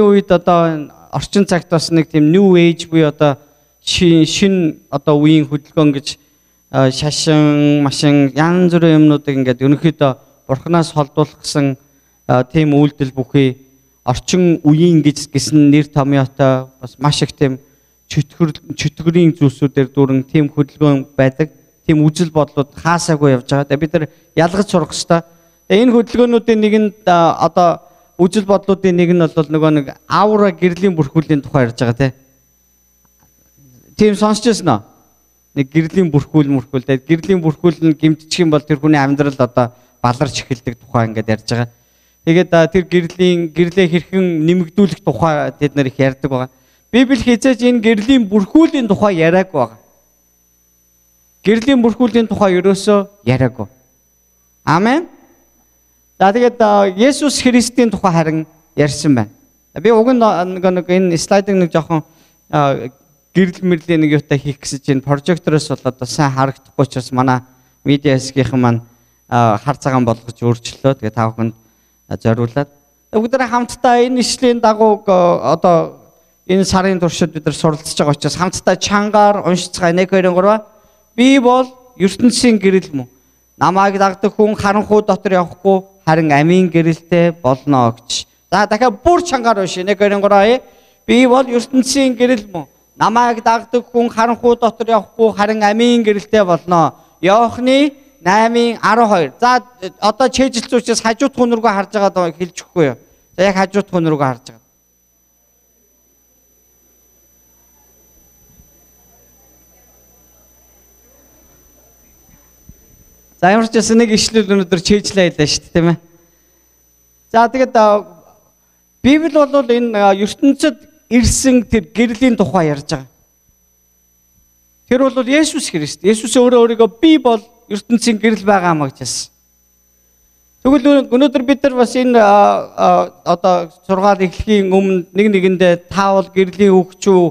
үед одоо орчин цагт бас нэг тийм new age буюу одоо шин одоо үеийн хөдөлгөөн гэж шашин, машин янз бүрийн юмнуудыг ингээд ерөнхийдөө бурхнаас холдуулах гэсэн тийм үйлдэл бүхий орчин үеийн гэсэн нэр томьёотой бас маш их тийм чөтгөрийн зүйлсүүдээр дүүрэн тийм хөдөлгөөн байдаг. Тийм үжил бодлууд хаасаагүй явж байгаа. Бид нар ялгаж сурах хэрэгтэй. Энэ хөдөлгөөнүүдийн нэгэнд одоо үжил бодлуудын нэг нь бол нөгөө нэг аура гэрлийн бүрхүүлийн тухай ярьж байгаа тийм сонсч байсан уу? Нэг гэрлийн бүрхүүл. Тэгээд гэрлийн бүрхүүл нь гимтчих юм бол тэр хүний амьдрал одоо баларч эхэлдэг тухай ингээд ярьж байгаа. Тэгээд тэр гэрлээ хэрхэн нэмэгдүүлэх тухай тэд нар их ярьдаг байгаа. Библи хязгаарч энэ гэрлийн бүрхүүлийн тухай яриаггүй байгаа. Гэрлийн бүрхүүлийн тухай ерөөсөө яриаггүй. Амен. За тэгээд Есүс Христийн тухай харин ярьсан байна. Би уг нь нэг энэ слайдыг нэг жоохон гэрэл мэрлийн нэг юутай хийх гэсэн чинь прожектороос бол одоо сайн харагдахгүй учраас манай медиа хэсгийнхэн маань хар цагаан болгож өөрчлөлөө. Тэгээд та бүхэнд зориулаад бүгдээ хамтдаа энэ ишлийн дагуу одоо энэ сарын туршид бид нар суралцж байгаа учраас хамтдаа чангаар уншицгаа 1 2 3 би бол ертөнцийн гэрэл мөн. Намайг дагдаг хүн харанхуй дотор явахгүй харин амийн гэрэлтэй болно гэж. За дахиад бүр чангаар уншия 1 2 3 би бол ертөнцийн гэрэл мөн. Намайг дагдаг хүн харанхуй дотор явахгүй харин амийн гэрэлтэй болно. Иохны 8:12. За одоо чэйжилсэн учраас хажууд хүн рүүгээ харж байгаа хэлж өгөхгүй юу? За яг хажууд хүн рүүгээ харж байгаа. За ямар ч гэсэн нэг ишлэл өнөөдөр чэйжлээ хэлээ шүү дээ, тийм ээ. За тэгээд Библи бол энэ ертөнцид ирсэн тэр гэрлийн тухай ярьж байгаа. Тэр бол Есүс Христ. Есүс өөрийгөө би бол ертөнцийн гэрэл байгаа маа гэж хэлсэн. Тэгвэл өнөөдөр бид нар бас энэ одоо сургаал эхлэхийн өмнө нэгэндээ та бол гэрлийн хүүхч үү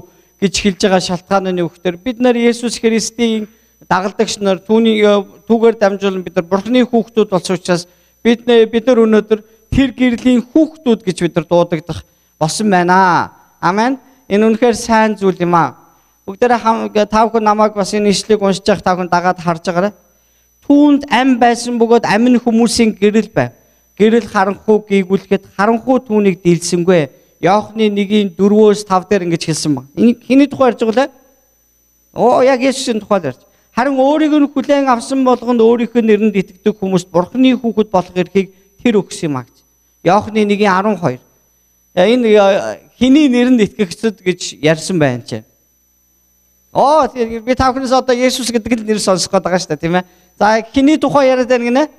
гэж хэлж байгаа шалтгааны үгээр бид нар Есүс Христийн дагалдагч нар түүгээр дамжуулан бид нар Бурхны хүүхдүүд болсон учраас бид нар өнөөдөр тэр гэрлийн хүүхдүүд гэж бид нар дуудагдах болсон байна. Амен. Энэ үнэхээр сайн зүйл юм аа. Бүгдээрээ та бүхэн намайг бас энэ ишлэгийг уншиж явах та бүхэн дагаад харж байгаарай. Түүнд ам байсан бөгөөд амин хүмүүсийн гэрэл байв. Гэрэл харанхуй гийгүүлэхэд харанхуй түүнийг дийлсэнгүй. Иохны 1:4-5 дээр ингэж хэлсэн баг. Хиний тухай ярьж байгаа лээ? Яг Есүсийн тухай ярьж. Харин өөрийг нь хүлээн авсан болгонд өөрийнхөө нэрэнд итгэдэг хүмүүст Бурхны хүүхэд болох эрхийг тэр өгсөн юм аа гэж. Иохны 1:12. Энэ хиний нэрэнд итгэгчд гэж ярьсан байна ч. Би та бүхнээс одоо Есүс гэдэг л нэр сонсох гээд байгаа шүү дээ, тийм ээ. За хиний тухай яриад байна гинэ?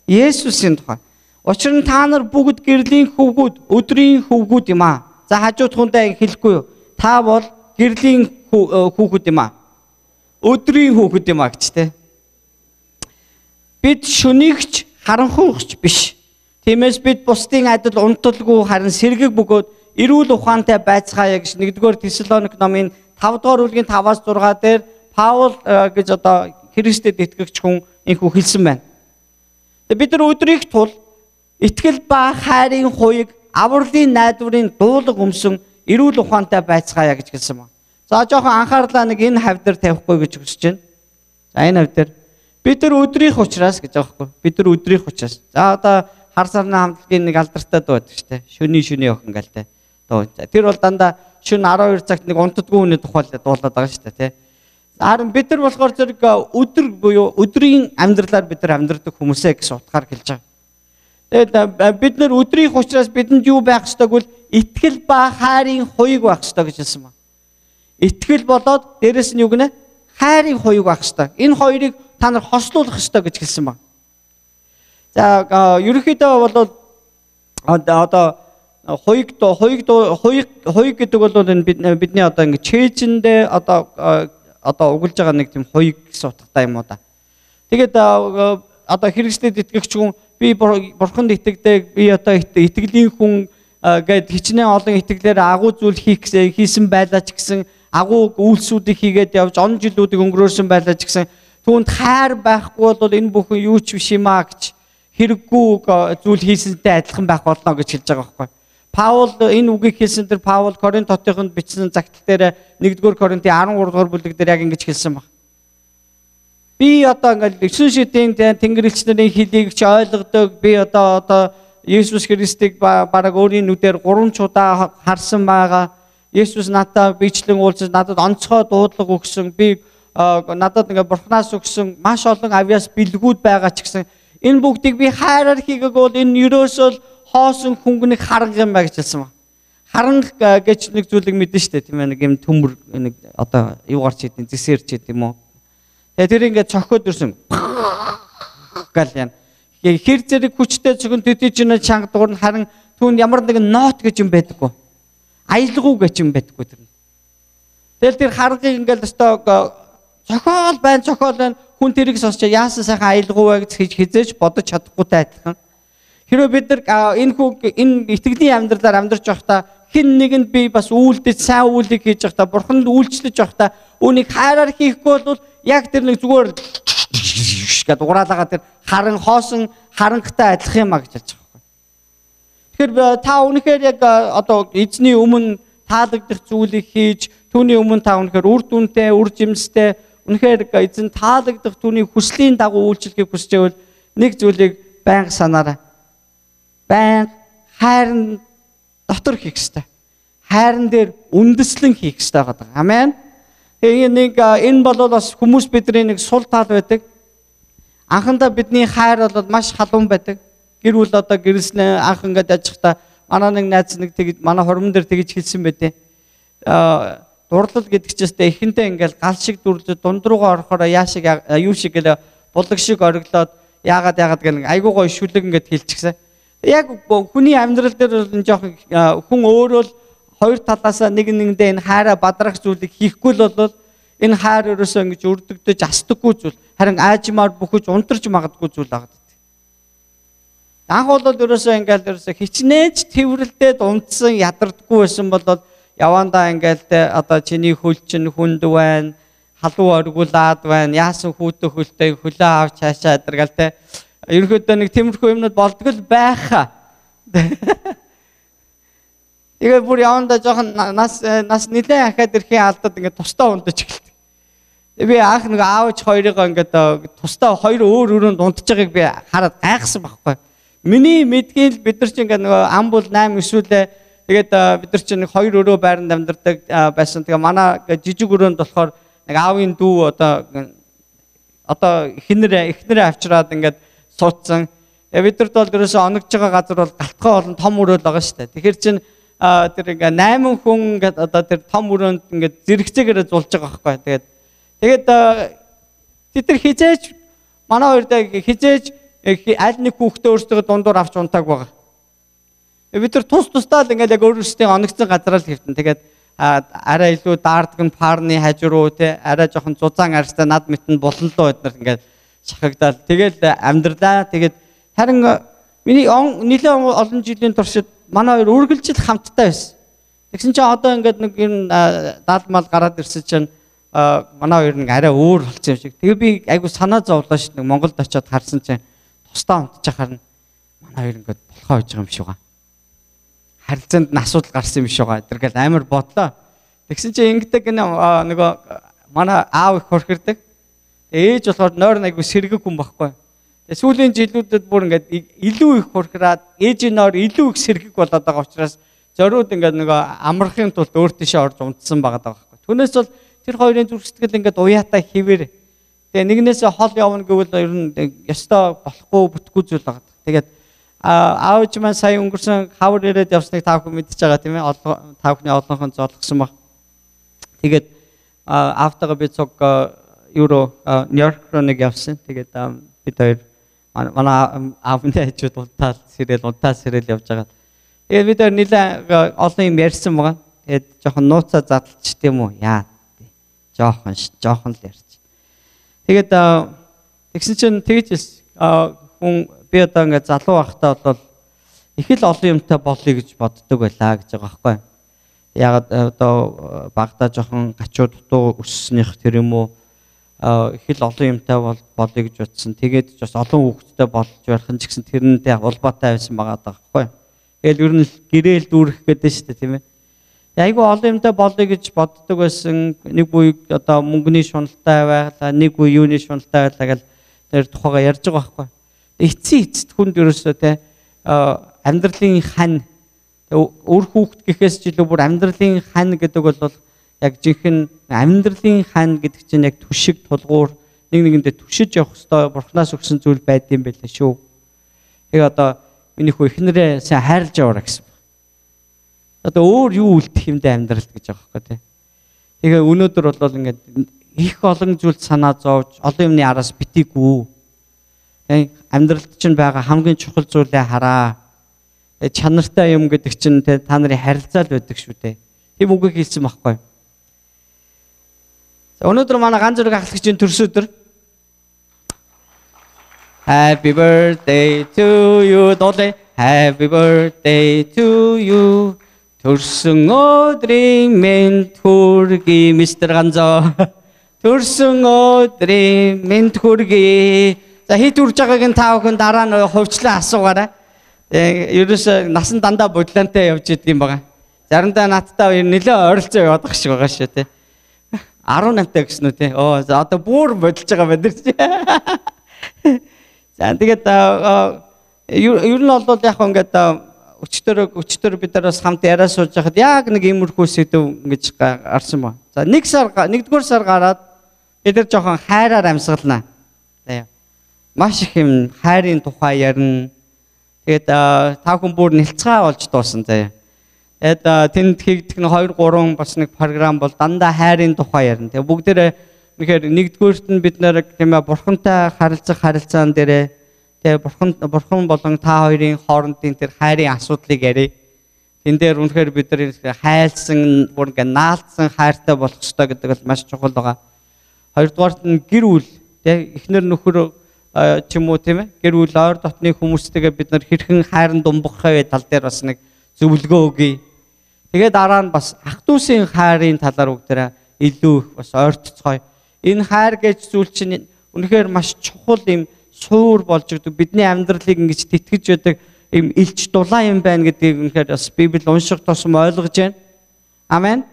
Есүсийн тухай. Учир нь та нар бүгд гэрлийн хөвгүүд, өдрийн хөвгүүд юм аа. За хажууд хүндээ хэлэхгүй юу? Та бол гэрлийн хүүхэд юм аа. Өдрийн хүүхэд юм аа гэж те. Бид шөнийгч харанхуйгч биш. Тиймээс бид бусдын адил унталгүй харин сэргэг бөгөөд эрүүл ухаантай байцгаая гэж 1-р Тесалоник номын 5-р бүлгийн 5-6 дээр Паул гэж одоо Христэд итгэгч хүн энхүү хэлсэн байна. Бид нар өдрийг тул итгэл ба хайрын хуйг авралын найдварын дуулаг өмсөн эрүүл ухаантай байцгаая гэж хэлсэн байна. За жоохон анхаарлаа нэг энэ хавь дээр тавихгүй гэж хүсэж байна. За энэ хавь дээр бид нар өдрийнх учраас гэж байгаа хгүй. Бид нар өдрийнх учраас. За одоо хар сарны хамтлагийн нэг алдартай дуу байдаг шүү дээ. Шөний охин галтай дуу. Тэр бол дандаа шөнө 12 цагт нэг унтдаггүй хүний тухай дуулаад байгаа шүү дээ, тий. Харин бид нар болохоор зэрэг өдөр буюу өдрийн амьдралаар бид нар амьдрдаг хүмүүсээ гэсэн утгаар хэлж байгаа. Тэгээд бид нар өдрийнх учраас бидэнд юу байх ёстойг бол итгэл ба хайрын хуйг байх ёстой гэж хэлсэн байна. Итгэл болоод дээрэс нь юу гэнэ? Хайрын хуйг байх ёстой. Энэ хоёрыг та нар хослуулах ёстой гэж хэлсэн байна. За ерөнхийдөө бол одоо хуйг гэдэг бол энэ бидний одоо ингэ чэйжэндээ одоо углаж байгаа нэг тийм хуйг гэсэн утгатай юм уу да. Тэгээд одоо Христэд итгэгч хүн би бурханд итгэдэг, би одоо итгэлийн хүн гэд хичнээн олон итгэлээр агуу зүйл хийсэн байлаа ч гэсэн агуу үйлсүүдийг хийгээд явж он жилүүдийг өнгөрөөсөн байлаа ч гэсэн түүнд хайр байхгүй бол энэ бүхэн юу ч биш юм аа гэж хэрэггүй зүйл хийсэнтэй адилхан байх болно гэж хэлж байгаа байхгүй. Паул энэ үгийг хэлсэн тэр Паул Коринт хотынд бичсэн загтал дээр 1-р Коринтын 13-р бүлэг дээр яг ингэж хэлсэн баг. Би одоо ингээл 9 шидийн тэнгэрлэгчдийн хэлийг ч ойлгодог. Би одоо Есүс Христийг бараг өөрийн нүдээр 3 удаа харсан байгаа. Есүс надад бичлэн уулзаж надад онцгой дуудлага өгсөн. Би надад ингээ бурхнаас өгсөн маш олон авьяас бэлгүүд байгаа ч гэсэн энэ бүгдийг би хайраар хийгээг бол энэ ерөөсөө хоосон хөнгөнийг харанга юм ба гэж хэлсэн ба. Харанга гэж нэг зүйлийг мэдэн штэ тийм ээ нэг юм төмөр нэг одоо юу гарч идэв зэсэрч идэв юм уу. Тэгээ тэр ингээ цохиод ирсэн гал яа. Хэр зэрэг хүчтэй зөвхөн төдийжнэ чанга дуурн харин түүнд ямар нэгэн нот гэж юм байдаггүй. Аялгау гэж юм байдаггүй тэр. Тэгэл тэр харгыг ингээл өстой зохиол байна хүн тэрийг сонсч яасан сайхан аялгау вэ гэж хизээж бодож чадахгүйтэй адилхан. Хэрэв бид нар энэ итгэлийн амьдралаар амьдарч байхдаа хэн нэгэнд би бас үйлдэж сайн үйлийг хийж байхдаа бурханд үйлчлэж байхдаа үүнийг хайраар хийхгүй бол яг тэр нэг зүгээр гэдэг ураалгаа тэр хоосон харангтай адилхан юм а гэж хэлж байгаа байхгүй. Тэгэхээр та үнэхээр яг одоо эзний өмнө таалагдах зүйлийг хийж түүний өмнө та үнэхээр үр дүнтэй, үр жимстэй үнэхээр эзэн таалагдах түүний хүслийн дагуу үйлчлэхийг хүсэж байвал нэг зүйлийг байнга санаарай. Байнга хайрын дотор хийх ёстой. Хайрын дээр үндэслэн хийх ёстой гэдэг. Амен. Тэгээ энэ бол бас хүмүүс бидний нэг сул тал байдаг. Анхандаа бидний хайр бол маш халуун байдаг. Гэр бүл одоо гэрэлснээ анх ингээд яжчихта манай нэг найз нэг тэгж манай хормон дээр тэгж хэлсэн байдэ. Дурлал гэдэг чийгстэй эхэндээ ингээд гал шиг дүрлээ дунд руугаа орохоор юу шиг гэлээ булаг шиг ориглоод яагаад гэх айгуу гоё шүлэг ингээд хэлчихсэн. Яг хүний амьдрал дээр бол жоохон хүн өөрөө л хоёр талаасаа нэгэндээ энэ хайраа бадрах зүйлийг хийхгүй л бол энэ хайр ерөөсөө ингэж өрдөгдөж асдаггүй зүйл харин аажмаар бүхэж унтарч магадгүй зүйл байгаа. Анх бол ерөөсөө ерөөсөө хичнээн тэрвэрлдээд унтсан ядардаггүй байсан бол явандаа ингээл одоо чиний хөл чинь хүнд байна, халуун оргуулад байна, яасан хүүтэ хөлтэй хөлөө авч хаашаа адэргээл те. Ерөнхийдөө нэг тиймэрхүү юмнууд болдог л байхаа. Тэгээ бүр явандаа жоохон нас нэлээд ахаад ирэхийн алдад ингээд тустаа унтаж эхэлдэг. Би анх нэг аавч хоёрыгоо ингээд тустаа хоёр өөр өрөөнд унтж байгааг би хараад гайхсан байхгүй. Миний мэдгээл бид нар чинь ингээд нөгөө ам бол 8 9үлээ тэгээд бид нар чинь нэг хоёр өрөө байранд амьдардаг байсан. Тэгээ манай жижиг өрөөнд болохоор нэг аавын дүү одоо эхнэрээ авчираад ингээд суудсан. Бид нарт бол ерөөсөө оногж байгаа газар бол галтгай болон том өрөө л байгаа шүү дээ. Тэгэхээр чинь тэр ингээ 8 хүн ингээд одоо тэр том өрөөнд ингээд зэрэгцээгээр зулж байгаа байхгүй. Тэгээд тэд нар хизээж манай хоёрыг хизээж аль нэг хүүхдээ өөрсдөө дундуур авч унтааг байгаа. Бид нар тусдаа л ингээд яг өөрсдөө оногцсон газараа л хэвтэн. Тэгээд арай илүү даардаг нь парны хажуу руу те арай жоохон зузаан арьстай над мэтэн болонлоо бид нар ингээд шахагдаал. Тэгэл амьдралаа. Тэгээд харин миний нэлээд олон жилийн туршид манай хоёр үргэлжил хамттай байсан. Тэгсэн чинь одоо ингээд нэг юм даалмал гараад ирсэн чинь манай хоёр нэг арай өөр болсон юм шиг. Тэгээ би айгу санаа зовлоо шүү дээ. Монголд очиод харсан чинь тусдаа унтчихаар нь манай хоёр ингээд болохоо хийж байгаа юм шиг байгаа. Харилцаанд нь асуудал гарсан юм шиг байгаа. Тэргээл амар бодлоо. Тэгсэн чинь ингэдэг нөгөө манай аав их хурхирдаг. Ээж болохоор нойр айгу сэргэг хүн байхгүй. Сүүлийн жилүүдэд бүр ингээд илүү их хурхираад ээжийн нойр илүү их сэргэг болоод байгаа учраас зориуд ингээд нөгөө амрахын тулд өөр тийшээ орж унтсан байгаа байхгүй. Түүнээс бол тэр хоёрын зүрх сэтгэл ингээд уяатай хിവэр. Тэгээ нэгнээсээ хол явна гэвэл ер нь ёстой болохгүй бүтггүй зүйл байгаа. Тэгээд аавч маань сая өнгөрсөн хавар ирээд явсныг та бүхэн мэдчихэж байгаа тийм ээ. Та бүхний олонхон зоолгосон баг. Тэгээд аавтайгаа би цог евро Нью-Йорк руу нэг явсан. Тэгээд бид хоёр манай аавны хажууд унтаал сэрэл явж байгаа. Тэгээд бид хоёр нэлээ олон юм ярьсан байгаа. Тэгээд жоохон нууцаа задлч тийм үү? Яа. Жоохон л ярьж. Тэгээд тэгсэн чинь тэгж хүн би одоо ингээд залуу байхдаа бол их л олон юмтай болъё гэж боддог байлаа гэж байгаа байхгүй. Яг одоо багтаа жоохон гачуу дутуу өсснийх тэр юм уу их л олон юмтай болъё гэж бодсон. Тэгээд ч бас олон хүүхэдтэй болж байх нь ч гэсэн тэрнтэй улбаатай байсан байгаа байхгүй. Тэгэл ер нь гэрэл дүүрэх гэдэг шүү дээ тийм ээ. Айгу олон юмтай болоё гэж боддог байсан. Нэг үе одоо мөнгөний шуналтай байлаа, нэг үе юуны шуналтай байлаа гэл тэр тухайга ярьж байгаа байхгүй. Эцсийн хүнд ерөөсөө те амьдралын хань өөр хүүхэд гэхээс ч илүү бүр амьдралын хань гэдэг бол яг жинхэнэ амьдралын хань гэдэг чинь яг түшиг тулгуур нэг нэгэндээ түшиж явах хэвээр бурхнаас өгсөн зүйл байдсан байлаа шүү. Тэгээ одоо миний хөө ихнэрээ сайн хайрлаж яваарай гэсэн. Одоо өөр юу үлдэх юмдээ амьдралт гэж байгаа байхгүй тий. Тэгээ өнөөдөр бол ингээд их олон зүйл санаа зовж олон юмны араас битгийгүү. Амьдралд чинь байгаа хамгийн чухал зүйлээ хараа. Чанартай юм гэдэг чинь та нарын харилцаа л байдаг шүү дээ. Тийм үгийг хэлсэн байхгүй. За өнөөдөр манай ганц зэрэг ахлагчийн төрс өдөр. Happy birthday to you. Дуулаа. Happy birthday to you. Төрсөн өдрийн мэнд хүргэе мистер Ганзо. Төрсөн өдрийн мэнд хүргэе. За хит үрж байгааг нь та бүхэн дараа нь хувьчлан асуугаарай. Ерөөсөө насан дандаа бодлонтой явж идэг юм байна. Заримдаа надтай нэлээд ойролцоо явах шиг байгаа шүү те. 18-тай гэсэн үү те. За одоо бүр бодож байгаа байна чи. За тэгээд ер нь бол яг ингээд өчтөр бид нараас хамт яриа сууж байхад яг нэг иймэрхүү сэдв ингэж гарсан ба. За нэгдүгээр сар гараад бид нар жоохон хайраар амьсгалнаа. За маш их юм хайрын тухай ярина. Тэгээд та хүн бүр нэлцгаа болж дуусан заяа. Тэгээд тэнд хийгдэх 2 3 бас нэг програм бол дандаа хайрын тухай ярина. Тэгээд бүгдээрээ үнэхээр нэгдүгээрт нь бид нэр тийм ээ бурхантай харилцаан дээрээ тэгээд бурхан болон та хоёрын хоорондын тэр хайрын асуудлыг ярив. Тэн дээр үнэхээр бид нар хайлсан, бүр ингээ наалдсан хайртай болох ёстой гэдэг бол маш чухал байгаа. Хоёрдугаарт нь гэр бүл тийм эхнэр нөхөр ч юм уу тийм ээ гэр бүл ойр дотны хүмүүстэйгээ бид нар хэрхэн хайран думбахаа тал дээр бас нэг зөвлөгөө өгье. Тэгээд дараа нь бас ах дүүсийн хайрын талаар бүгдээрээ илүү их бас ойртцгоё. Энэ хайр гэж зүйл чинь үнэхээр маш чухал юм суур болж өгдөг. Бидний амьдралыг ингэж тэтгэж байдаг юм илч дулаан юм байна гэдгийг үнэхээр бас Библи унших тусам ойлгож байна. Амен.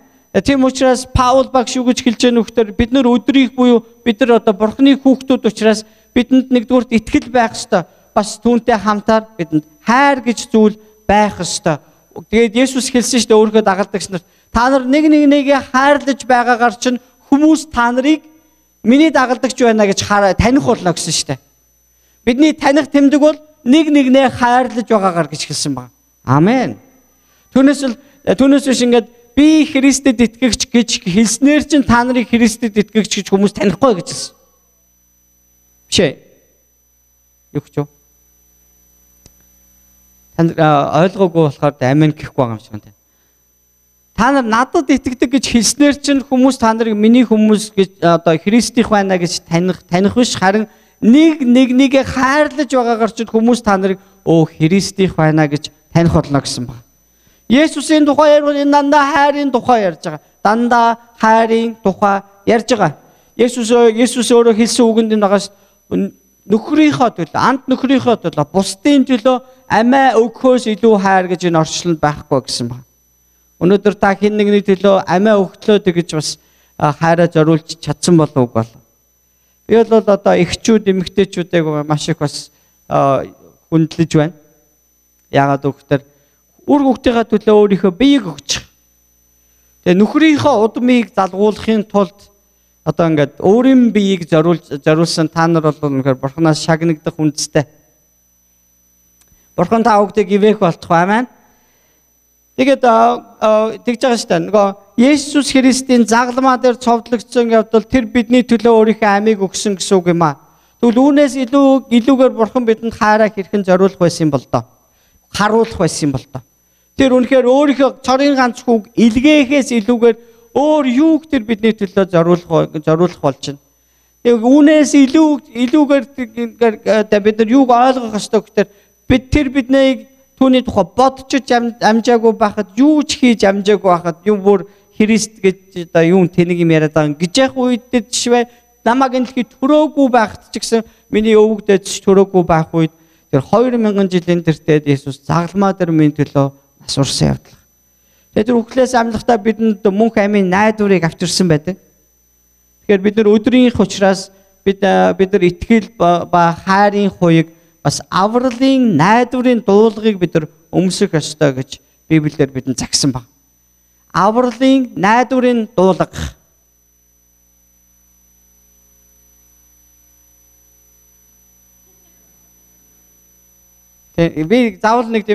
Тийм учраас Паул багш юу гэж хэлж байгаа нөхдөр бид нар өдрийг буюу бид нар одоо бурхны хүүхдүүд учраас бидэнд нэгдүгürt итгэл байх ёстой. Бас түүнтэй хамтаар бидэнд хайр гэж зүйл байх ёстой. Тэгээд Есүс хэлсэн шүү дээ өөрийнхөө дагалдагч нарт та нар нэг нэгээ хайрлаж байгаагаар чинь хүмүүс та нарыг миний дагалдагч байна гэж таних болно гэсэн шүү дээ. Бидний таних тэмдэг бол нэг нэгнээ хайрлаж байгаагаар гэж хэлсэн байна. Амен. Түүнээс биш ингээд би Христэд итгэгч гэж хэлснээр чинь та нарыг Христэд итгэгч гэж хүмүүс танихгүй гэж хэлсэн. Биш ээ. Юу ч юу? Танд ойлгоогүй болохоор амен гэхгүй байгаа юм шиг байна. Та нар надад итгэдэг гэж хэлснээр чинь хүмүүс та нарыг миний хүмүүс гэж одоо Христийнх байна гэж таних биш харин нэгээ хайрлаж байгаагаар чинь хүмүүс та нарыг Христийнх байна гэж таних болно гэсэн байна. Есүсийн тухай ярил энэ дандаа хайрын тухай ярьж байгаа. Дандаа хайрын тухай ярьж байгаа. Есүс өөрөө хэлсэн үгэнд энэ байгаас нөхрийнхөө төлөө, амт нөхрийнхөө төлөө, бусдын төлөө амиа өгөхөөс илүү хайр гэж энэ орчлонд байхгүй гэсэн байна. Өнөөдөр та хэн нэгний төлөө амиа өгтлөө гэж бас хайраа зориулж чадсан болов уу бол. Би бол одоо эхчүүд, эмэгтэйчүүдийг маш их бас хүндлэж байна. Яагаад гэвэл үр хүүхдийнхээ төлөө өөрийнхөө биеийг өгч. Тэгээ нөхрийнхөө удмыг залгуулахын тулд одоо ингээд өөрийн биеийг зориулсан та нар бол үнэхээр бурхнаас шагнагдах үндэстэй. Бурхан та бүгдийг ивэх болтох амен. Тэгээд тэгж байгаа шүү дээ. Нөгөө Есүс Христийн загламаа дээр цовдлогдсон явдал тэр бидний төлөө өөрийнхөө амийг өгсөн гэсэн үг юм аа. Тэгвэл үүнээс илүүгээр бурхан бидэнд хайраа хэрхэн зориулах байсан бол доо. Харуулах байсан бол доо. Тэр үнэхээр өөрийнхөө цорын ганц хүүг илгээхээс илүүгээр өөр юуг тэр бидний төлөө зориулах болж байна. Тэгээ үүнээс илүүгээр бид нар юуг ойлгох ёстой гэхээр бидний түүний тухай бодчих амжаагүй байхад юу ч хийж амжаагүй байхад юм бүр Христ гэж одоо юу тэнэг юм яриад байгаа гэж яг үед жишээ намайг энэ дэлхийд төрөөгүй байхад ч гэсэн миний өвөг дэж төрөөгүй байх үед тэр 2000 жилийн тэртээд Есүс загалмаа дээр минь төлөө нас урсан явдал. Тэгээд тэр үхлээс амьлахдаа бидэнд мөнх амийн найдварыг авчирсан байдаг. Тэгэхээр бид нар өдрийнх учраас бид нар итгэл ба хайрын хуйг бас авралын найдварын дуулгыг бид нар өмсөх ёстой гэж Библиэлд бидэнд загсан баг. Авралын найдварын дуулга. Би заавал нэг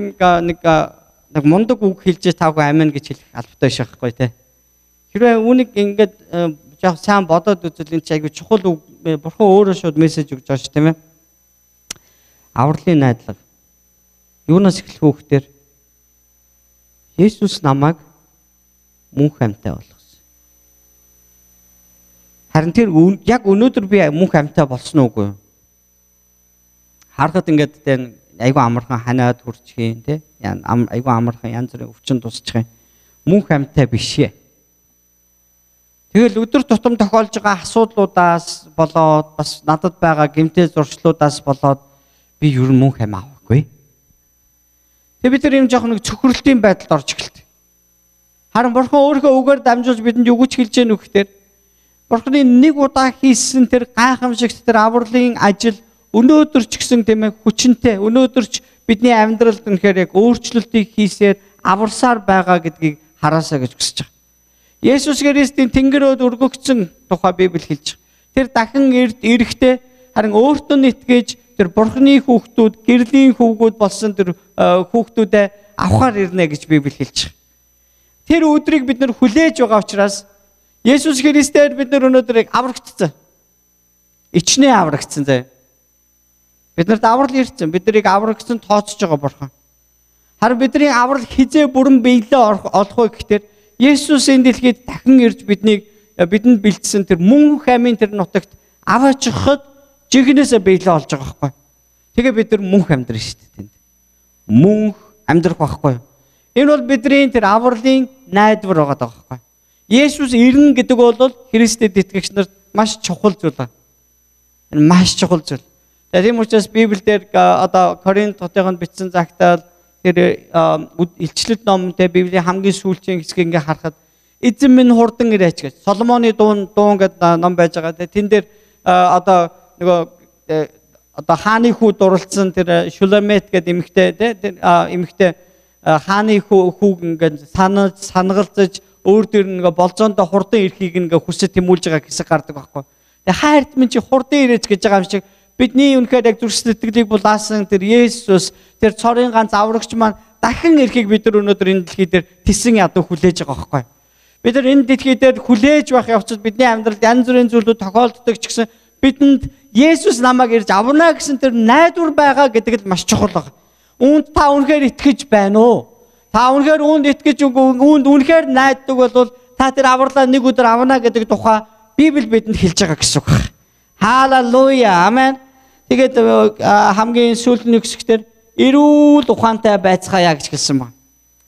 мундаг үг хэлж тавгүй амин гэж хэлэх албатай шахахгүй те. Хэрвээ үүнийг ингээд жоох сайн бодоод үзвэл энэ ч айгүй чухал үг. Бурхан өөрөө шууд мессеж өгч байгаа ш тийм ээ. Авралын найдлага. Юунаас эхлэх вэ гэхээр Есүс намайг мөнх амьтаа болгосон. Харин тэр яг өнөөдөр би мөнх амьтаа болсон уугүй юу? Харахад ингээд тэ айгүй амархан ханаад хурцхийн тий. Айгүй амархан янз бүрийн өвчин тусчих юм. Мөнх амьтаа биш ээ. Тэгэл өдөр тутам тохиолж байгаа асуудлуудаас болоод бас надад байгаа гэмтэл зуршлуудаас болоод би ер нь мөнх амь авахгүй. Тэгээ бид нар юм жоох нэг цөхрөлтийн байдалд орж эхэлдэг. Харин Бурхан өөрийнхөө үгээр дамжуулж бидэнд юу гэж хэлж гэнэ вэ гэхээр Бурханы нэг удаа хийсэн тэр гайхамшигт тэр авралын ажил өнөөдөр ч гэсэн тийм ээ хүчнтэй өнөөдөр ч бидний амьдралд үнэхээр яг өөрчлөлтийг хийсээр аварсаар байгаа гэдгийг хараасаа гэж хүсэж байгаа. Есүс Христийн Тэнгэрөд өргөгдсөн тухай Библи хэлж байгаа. Тэр дахин ирэхдээ харин өөртөө нэтгэж тэр Бурханы хүүхдүүд, гэрлийн хүүгүүд болсон тэр хүүхдүүдээ авахар ирнэ гэж Библи хэлж байгаа. Тэр өдрийг бид нар хүлээж байгаа учраас Есүс Христээр бид нар өнөөдөр аврагдсан. Ичнээ аврагдсан заяа. Биднэрт аврал ирсэн. Бид нарыг аврагдсан тооцож байгаа Бурхан. Харин бидний аврал хизээ бүрэн биелээ олох вэ гэхээр Есүс энэ дэлхийд дахин ирж бидэнд бэлдсэн тэр мөнх амийн тэр нутагт аваачихад жигнэсээ биелээ олж байгаа байхгүй. Тэгээ бид нар мөнх амьдрын шүү дээ тэнд. Мөнх амьдрах байхгүй. Энэ бол бидний тэр авралын найдвар байгаа байхгүй. Есүс ирнэ гэдэг бол Христэд итгэгч нарт маш чухал зүйл байна. Энэ маш чухал зүйл. Тийм учраас Библиэлд одоо Коринт хотыгонд бичсэн загтаал тэр илчлэлт номтой Библийн хамгийн сүүлчийн хэсгийг ингээ харахад эзэн минь хурдан ирээч гэж Соломоны дуун гэдэг ном байж байгаа. Тэн дээр одоо нөгөө одоо хааны хүү дурлцсан тэр Шулемет гэдэг эмэгтэй тэр эмэгтэй хааны хүүг ингээ санагалзаж өөр дөр ингээ болзоондоо хурдан ирэхийг ингээ хүсэж тэмүүлж байгаа хэсэг гардаг байхгүй. Тэгээ хайрт минь чи хурдан ирээч гэж байгаа юм шиг бидний үнэхээр яг зүрх сэтгэлийг булаасан тэр Есүс тэр цорын ганц аврагч маань дахин ирэхийг бид нар өнөөдөр энэ дэлхий дээр тэсэн ядуу хүлээж байгаа байхгүй. Бид нар энэ дэлхий дээр хүлээж байх явцад бидний амьдралд янз бүрийн зүйлүүд тохиолддог ч гэсэн бидэнд Есүс намайг ирж авна гэсэн тэр найдвар байгаа гэдэг л маш чухал байна. Үүнд та үнэхээр итгэж байна уу? Та үнэхээр үүнд итгэж үүнд үнэхээр найддаг бол та тэр авралаа нэг өдөр авна гэдэг тухай Библи бидэнд хэлж байгаа гэсэн үг байна. Халелуя. Амен. Тэгээд хамгийн сүүлийн хэсэгтэр эрүүл ухаантай байцгаая гэж хэлсэн байна.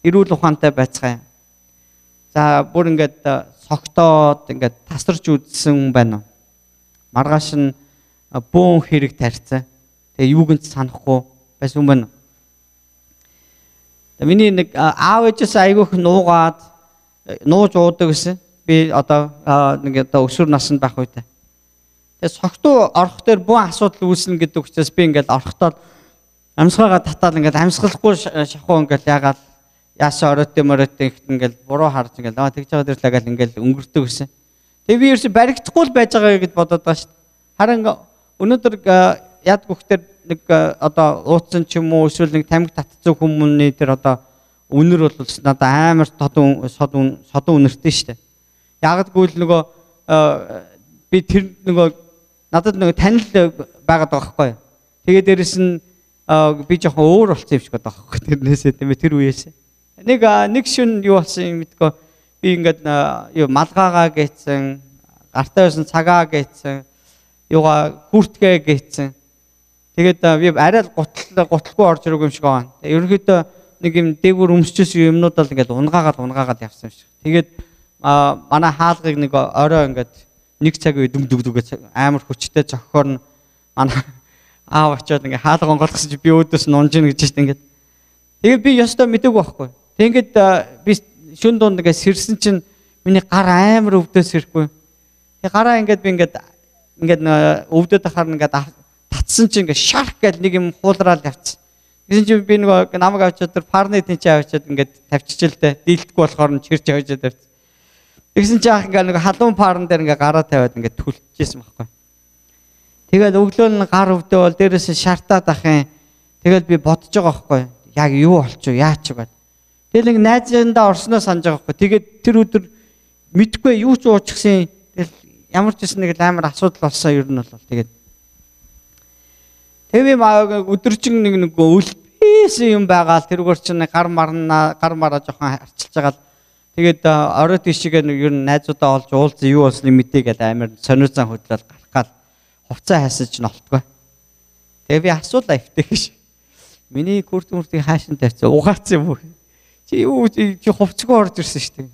Эрүүл ухаантай байцгаая. За бүр ингээд согтоод ингээд тасарч үзсэн байна уу? Маргааш нь бөөн хэрэг тарьцсан. Тэгээ юуг нь санахгүй байсан юм байна. Миний нэг аав ээжээс айгүйх нуугаад нууж уудаг гэсэн. Би одоо нэг одоо өсвөр наснд байх үедээ. Тэгээ согтуу орох дээр бүх асуудал үүснэ гэдэг учраас би ингээд орохдоо амьсгаагаа татаад ингээд амьсгалахгүй шахуу ингээд яагаад яасан оройтой ихт ингээд буруу харж ингээд тэгж байгаа дэрлэгээл ингээд өнгөрдөг гэсэн. Тэгээ би ерөөсөй баригдахгүй л байж байгаа гэж бодоод байгаа шүү дээ. Харин өнөөдөр яад гүхтэр нэг одоо ууцсан ч юм уу эсвэл нэг тамхи татцсан хүмүүний тэр одоо үнэр бол надад амар содон үнэртэй шүү дээ. Ягдгүй л нөгөө би тэр нөгөө надад нөгөө танил байгаад байгаа байхгүй. Тэгээ дээрэс нь би жоохон өөр болсон юм шиг байгаа байхгүй. Тэрнээсээ тийм ээ тэр үеэс. Нэг шүн юу болсон юм мэдгүй. Би ингээд юу малгаагаа гээцэн, гартаа байсан цагаа гээцэн, юугаа хүртгээ гээцэн. Тэгээд би арай л гутлахгүй орж ирэх юм шиг байна. Ерөнхийдөө нэг юм дээгүүр өмсчсэн юмнууд л ингээд унгаагаад явсан юм шиг. Тэгээд манай хаалгыг нэг орой ингээд нэг цаг үе дүг амар хүчтэй зохихоор нь манай аав очиод ингээ хаалга онгоолгох гэж би өөдөөс нь унжина гэж чинь ингээд. Тэгээд би ёстой мэдээгүй байхгүй. Тэгээд би шүн дунд ингээ сэрсэн чинь миний гар амар өвдөөс ирэхгүй. Тэгээд гараа ингээд би ингээд өвдөд ахаар ингээд татсан чинь ингээ шарх гэж нэг юм хуулраал явцсан. Гэсэн чинь би нөгөө намайг авчиад тэр парны тэнцээ авчиад ингээд тавьчихжээ. Дийлдэхгүй болохоор нь чирч авчиад тавьчихсан. Тэгсэн чинь ах ингээ нэг халуун парн дээр ингээ гараа тавиад ингээ түлхчихсэн байхгүй. Тэгээд өглөө нь гар өвдөөл дээрээс шартаад ахын. Тэгээд би бодож байгаа байхгүй. Яг юу болчих вэ? Яач вэ? Тэгэл нэг найзандаа орсноо санаж байгаа байхгүй. Тэгээд тэр өдөр мэдгүй юу ч уучихсан. Тэгэл ямар ч гэсэн нэг амар асуудал болсон ер нь бол тэгээд. Тэгээ өдөржин нэг үлбээсэн юм байгаа л тэргээр чинь гар мараа жоохон арчилж байгаа л. Тэгээд орой тийшээ ер нь найзуудаа олж уулзсан юу болсныг мэдээ гэдэг амар сониуцсан хөдлөл гарах гал хувцас хайсаж ч нолтгүй. Тэгээ би асуулаа өвтэй гэж. Миний күрт мөртийг хаашин тавьцаа угаацсан юм уу? Чи юу чи хувцасгүй орж ирсэн шүү дээ.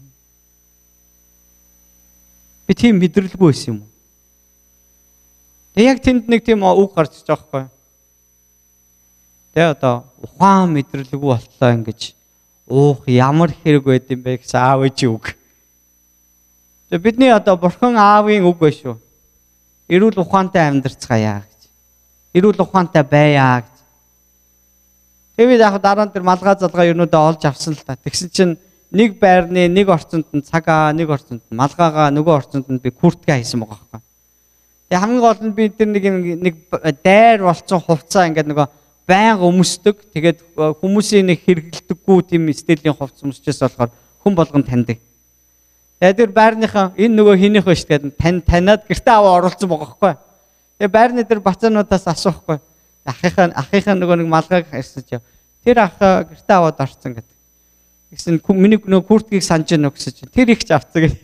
Би тийм мэдрэлгүй байсан юм уу? Тэгээ яг тэнд нэг тийм үг гарч иж байгаа байхгүй. Тэгээ одоо ухаан мэдрэлгүй болтлоо ингэж уух ямар хэрэг байд юм бэ гэсэн аав ээжийн үг. Тэгээ бидний одоо бурхан аавын үг байна шүү. Эрүүл ухаантай амьдрцгаая гэж. Эрүүл ухаантай байя гэж. Тэгээ бид яг дараа нь тэр малгай залгаа ернүүдээ олж авсан л та. Тэгсэн чинь нэг байрны нэг орцонд нь цагаа, нэг орцонд нь малгайгаа, нөгөө орцонд нь би күртгээ хийсэн байгаа байхгүй. Тэгээ хамгийн гол нь би тэр нэг дайр болцсон хувцас ингээд нөгөө байнга өмсдөг. Тэгээд хүмүүсийн нэг хэрэгэлдэггүй тийм стилийн хувцас өмсчээс болохоор хүн болгон таньдаг. Тэгээд тэр байрныхаа энэ нөгөө хийнийх вэ шүү дээ таниад гэртээ аваа оруулсан байгаа байхгүй. Тэгээд байрны тэр бацаануудаас асуухгүй. Ахийнхаа нөгөө нэг малгайг харьсаж яв. Тэр ах гэртээ аваад орсон гэдэг. Гэсэн миний нөгөө күртгийг санаж өгнө гэсэн чинь тэр их ч авцсан гэдэг.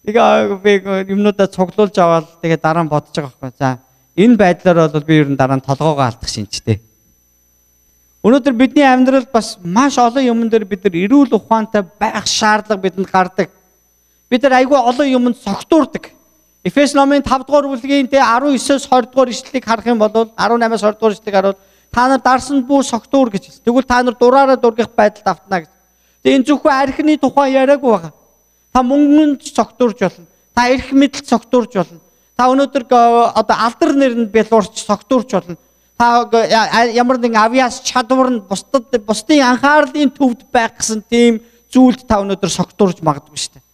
Тэгээ би юмнуудаа цуглуулж аваад тэгээ дараа нь бодож байгаа байхгүй. За энэ байдлаар бол би ер нь дараа нь толгоогоо алдах шинжтэй. Өнөөдөр бидний амьдралд бас маш олон юмн дээр бид нар эрүүл ухаантай байх шаардлага бидэнд гардаг. Бид нар айгүй олон юмд согтуурдаг. Эфес номын 5 дугаар бүлгийн 19-с 20 дугаар ишлэлийг харах юм бол 18-аас 20 дугаар ишлэлийг харуул та нар дарсан бүү согтуур гэж хэлсэн. Тэгвэл та нар дураараа дургих байдалд автана гэж. Тэгээ энэ зөвхөн архины тухай яриаг байгаа. Та мөнгөнд согтуурж болно. Та эрх мэдэлд согтуурж болно. Та өнөөдөр одоо алдар нэрэнд бэлуурч согтуурч болно. Та ямар нэгэн авиас чадвар нь бусдын анхаарлын төвд байх гэсэн тийм зүйлд та өнөөдөр согтуурж магадгүй шүү дээ.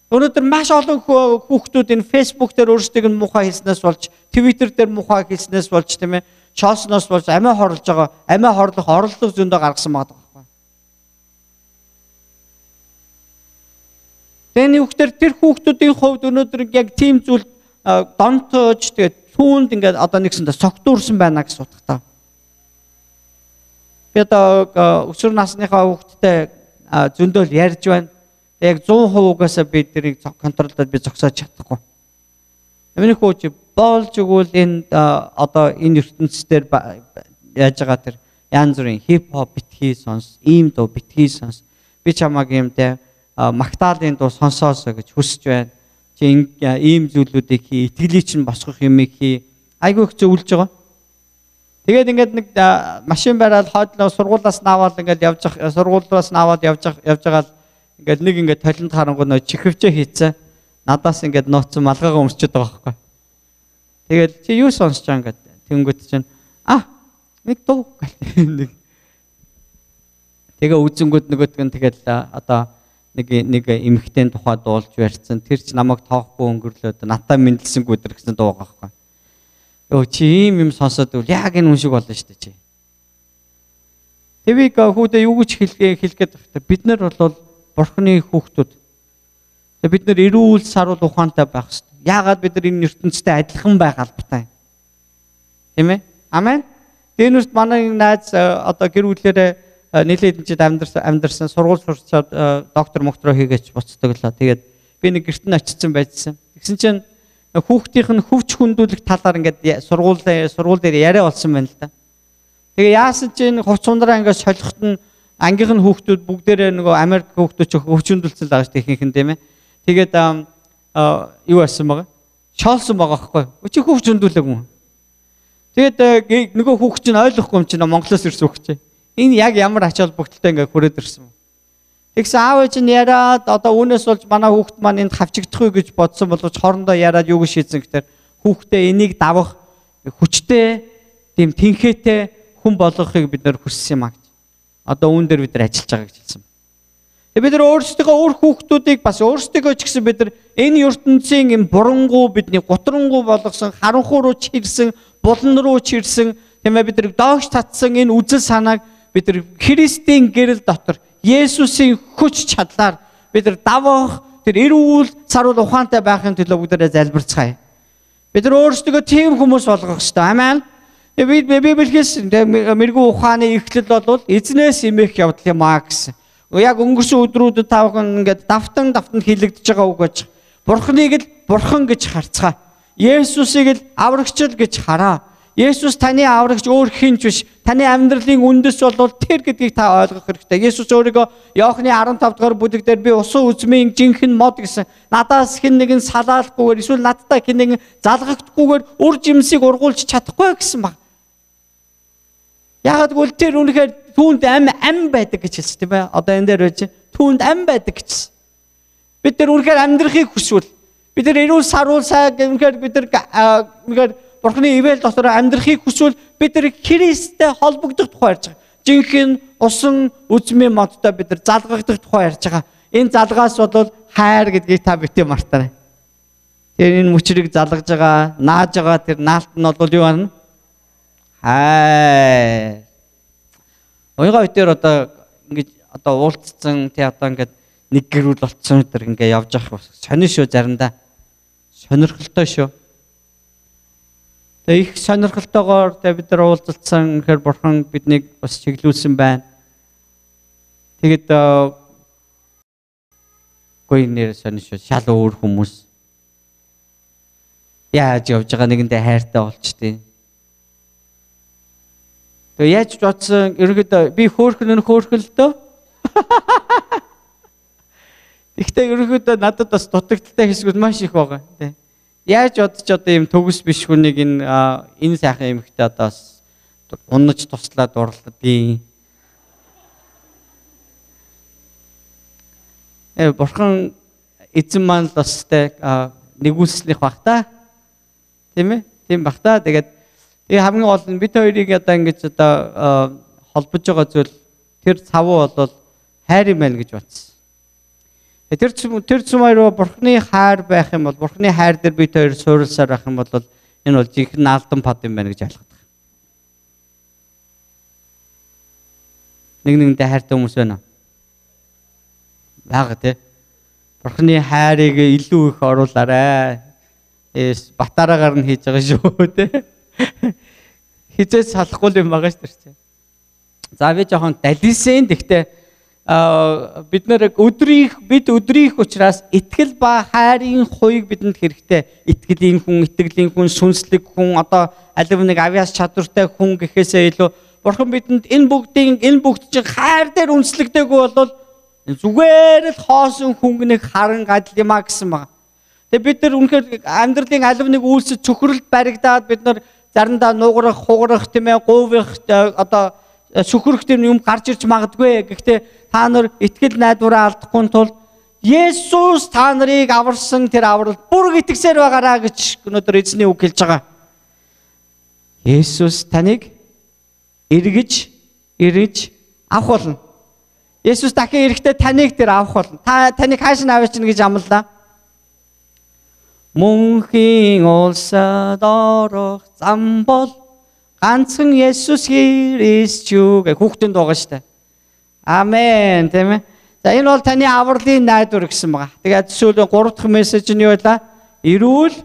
Өнөөдөр маш олон хүүхдүүд энэ Facebook дээр өөрсдийг нь муухай хэлснээс болж, Twitter дээр муухай хэлснээс болж тийм ээ, шоосноос болж амиа хорлож байгаа, амиа хорлох орлого зөндөө гаргасан байгаа байхгүй. Тэгэхээр тэр хүүхдүүдийн хувьд өнөөдөр яг тийм зүйл донтож тэгээд түүнд ингээд одоо нэгсэндээ согтуурсан байна гэж судахтаа. Би одоо өсвөр насныхаа хүүхдтэй зөндөл ярьж байна. Яг 100%-аас би тэрийг контролдод би зогсоож чадахгүй. Миний хөөж болж өгвөл энэ одоо энэ ертөнцийн яаж байгаа тэр янз бүрийн хип хоп битгий сонс, ийм дуу битгий сонс. Би чамаг юмтэй магтаалын дуу сонсоосоо гэж хүсэж байна. Чи ийм зүйлүүдийг хий, итгэлийг чинь босгох юм хий. Айгүй их зөвлөж байгаа. Тэгээд ингээд нэг машин бариад хойдлоо сургуулиас наваад ингээд сургуулиас наваад явж байгаа л ингээд нэг ингээд толинд харангуй нөө чихвчээ хийцээ. Надаас ингээд нууцсан малгайгаа өмсчихэд байгаа байхгүй. Тэгээд чи юу сонсож байгаа ингээд тэнгүүт чинь нэг дуу нэг. Тэгээ үзэнгүүд нөгөөтг нь тэгээд одоо нэг эмхтэн тухай дуулж барьсан. Тэр ч намайг тоохгүй өнгөрлөөд натаа мэдлсэн гүдэр гэсэн дуу байгаа байхгүй. Йоо чи ийм юм сонсоод бол яг энэ хүн шиг болно шүү дээ чи. Тэвийг хүүдээ юу гэж хэлгээд байна. Бид нар бол Бурхны хүүхдүүд. Бид нар эрүүл сарвал ухаантай байх хэрэгтэй. Яагаад бид нар энэ ертөнцтэй адилхан байх албатай. Тийм ээ? Амен. Тэрнэрт манай найз одоо гэр бүлээрээ нийлээд амьдарсан сургууль сурчаад доктор моктороо хийгээч буцдаг лээ. Тэгээд би нэг гэрт нь очсон байжсан. Тэгсэн чинь хүүхдийнх нь хөвч хүндүүлэх талаар ингээд сургууль дээр яриа болсон байна л да. Тэгээ яасан чинь хувц ундраа ингээд солихот нь ангийнх нь хүүхдүүд бүгдээрээ нөгөө Америк хүүхдүүд ч хөвч хүндүүлсэн байгаа шүү дээ ихэнх нь тийм ээ. Тэгээд юу болсон байгаа? Шоолсон байгаа байхгүй юу? Чи хөвч хүндүүлээгүй юм. Тэгээд нөгөө хүүхд чинь ойлгохгүй юм чинь Монголоос ирсэн хүүхд чинь. Энэ яг ямар ач холбогдолтой ингээ хүрээд ирсэн юм. Тэгсэн аав ээж нь яриад одоо үүнээс болж манай хүүхд маань энд хавчигдах уу гэж бодсон боловч хоорондоо яриад юу гэж шийдсэн гэхээр хүүхдээ энийг давах хүчтэй тийм тэнхээтэй хүн болгохыг бид нэр хүссэн юм аа гэж. Одоо үүн дээр бид нар ажиллаж байгаа гэж хэлсэн. Тэгээд бид нар өөрсдөө өөр хүүхдүүдийг бас өөрсдөө ч гэсэн бид нар энэ ертөнцийн юм бурангу бидний гутрангу болгосон харанхуй руу чирсэн, булан руу чирсэн тийм ээ бид нар доогш татсан энэ үзэл санааг бид нар Христийн гэрэл дотор Есүсийн хүч чадлаар бид нар давах тэр эрүүл саруул ухаантай байхын төлөө бүгдээрээ залбирцгаая. Бид нар өөрсдөө тийм хүмүүс болгох ёстой. Амен. Библиэс мэрэгүү ухааны эхлэл бол эзнээс имэх явдал юм аа гэсэн. Яг өнгөрсөн өдрүүдэд тавхан ингээд давтан хилэгдэж байгаа үг гэж. Бурхныг л бурхан гэж харцгаа. Есүсийг л аврагч гэж хараа. Есүс таны аврагч өөр хинч биш. Таны амьдралын үндэс бол тэр гэдгийг та ойлгох хэрэгтэй. Есүс өөрийгөө Иохны 15 дугаар бүлэг дээр би усан үзмийн жинхэнэ мод гэсэн. Надаас хэн нэгэн салаалахгүйгээр эсвэл надтай хэн нэгэн залгагдахгүйгээр үр жимсийг ургуулж чадахгүй гэсэн баг. Ягаад гэвэл тэр үнэхээр түүнд ам байдаг гэж хэлсэн тийм ээ. Одоо энэ дээр байж түүнд ам байдаг гэж. Бид нар үнэхээр амьдрахыг хүсвэл бид нар эрүүл саруул сайн үнэхээр бид нар үнэхээр Бурхны ивэл дотор амьдрахыг хүсвэл бид нар Христтэй холбогдох тухай ярьж байгаа. Жинхэнэ усан үзмийн модтой бид нар залгагдах тухай ярьж байгаа. Энэ залгаас бол хайр гэдгийг та битээ мартаарай. Тэр энэ мөчрийг залгаж байгаа, нааж байгаа тэр наалт нь бол юу байна? Хайр. Ойгоо өдөр одоо ингэж одоо уулзсан тий одоо ингээд нэг гэрүүл болцсон өдөр ингээд явж явах сонир шүү заримдаа. Сонирхолтой шүү. Тэгээ их сонирхолтойгоор бид нар уулзсан гэхээр бурхан биднийг бас чиглүүлсэн байна. Тэгээд гой нэр сонир шүү. Шал өөр хүмүүс. Яаж явж байгаа нэгэндээ хайртай болчтой. Тэгээ яаж бодсон ерөөдөө би хөөхөн л дөө. Ихтэй ерөөдөө надад бас дутагдaltaй хэсгүүд маш их байгаа тий. Яаж бодож одоо юм төгс биш хүнийг энэ сайхан эмэгтэй одоо бас унаж туслаад уралдгийг. Бурхан эзэн маань л бас нэгүүлснэх бах та. Тийм ээ? Тийм бах та. Тэгээд хамгийн гол нь бид хоёрыг одоо ингэж одоо холбож байгаа зүйл тэр цавуу бол хайр юм байна гэж бодсон. Тэр цумаар бурхны хайр байх юм бол бурхны хайр дээр бид хоёр суурилсаар байх юм бол энэ бол жинхэнэ алдан пад юм байна гэж ойлгох. Нэгнийдээ хайртай хүмүүс байна. Бага тий. Бурхны хайрыг илүү их оруулаарай. Батараагаар нь хийж байгаа шүү тий. Хизээс салахгүй юм байгаа шүү дээ. За би жоохон далисэн гэхдээ бид нар өдрийнх учраас итгэл ба хайрын хуйг бидэнд хэрэгтэй. Итгэлийн хүн, итгэлийн хүн, сүнслэг хүн, одоо алив нэг авиас чадвартай хүн гэхээсээ илүү бурхан бидэнд энэ бүгд чинь хайр дээр үнслэгдээгүй бол зүгээр л хоосон хөнгөнийг харан гадал юм а гэсэн байна. Тэгээ бид нар үнэхээр амьдралын алив нэг үйлсэд цөхрөлд баригдаад бид нар заримдаа нугарах, хугарах тийм ээ, гуйвах одоо сүхрэх тийм юм гарч ирж магадгүй. Гэхдээ та нар итгэл найдвараа алдахгүй тул Есүс та нарыг аварсан тэр аврал бүр итгэсээр байгаараа гэж өнөөдөр эзний үг хэлж байгаа. Есүс таныг эргэж авах болно. Есүс дахин ирэхдээ таныг тэр авах болно. Таныг хааш нь аваач гэж амлаа. Мөнхийн улсад орох зам бол ганцхан Есүс Христ юу гэх хүүхдэнд байгаа штэ. Амен тийм ээ. За энэ бол таны авралын найдвар гэсэн байгаа. Тэгээд сүүлийн 3 дахь мессеж нь юу байлаа? Эрүүл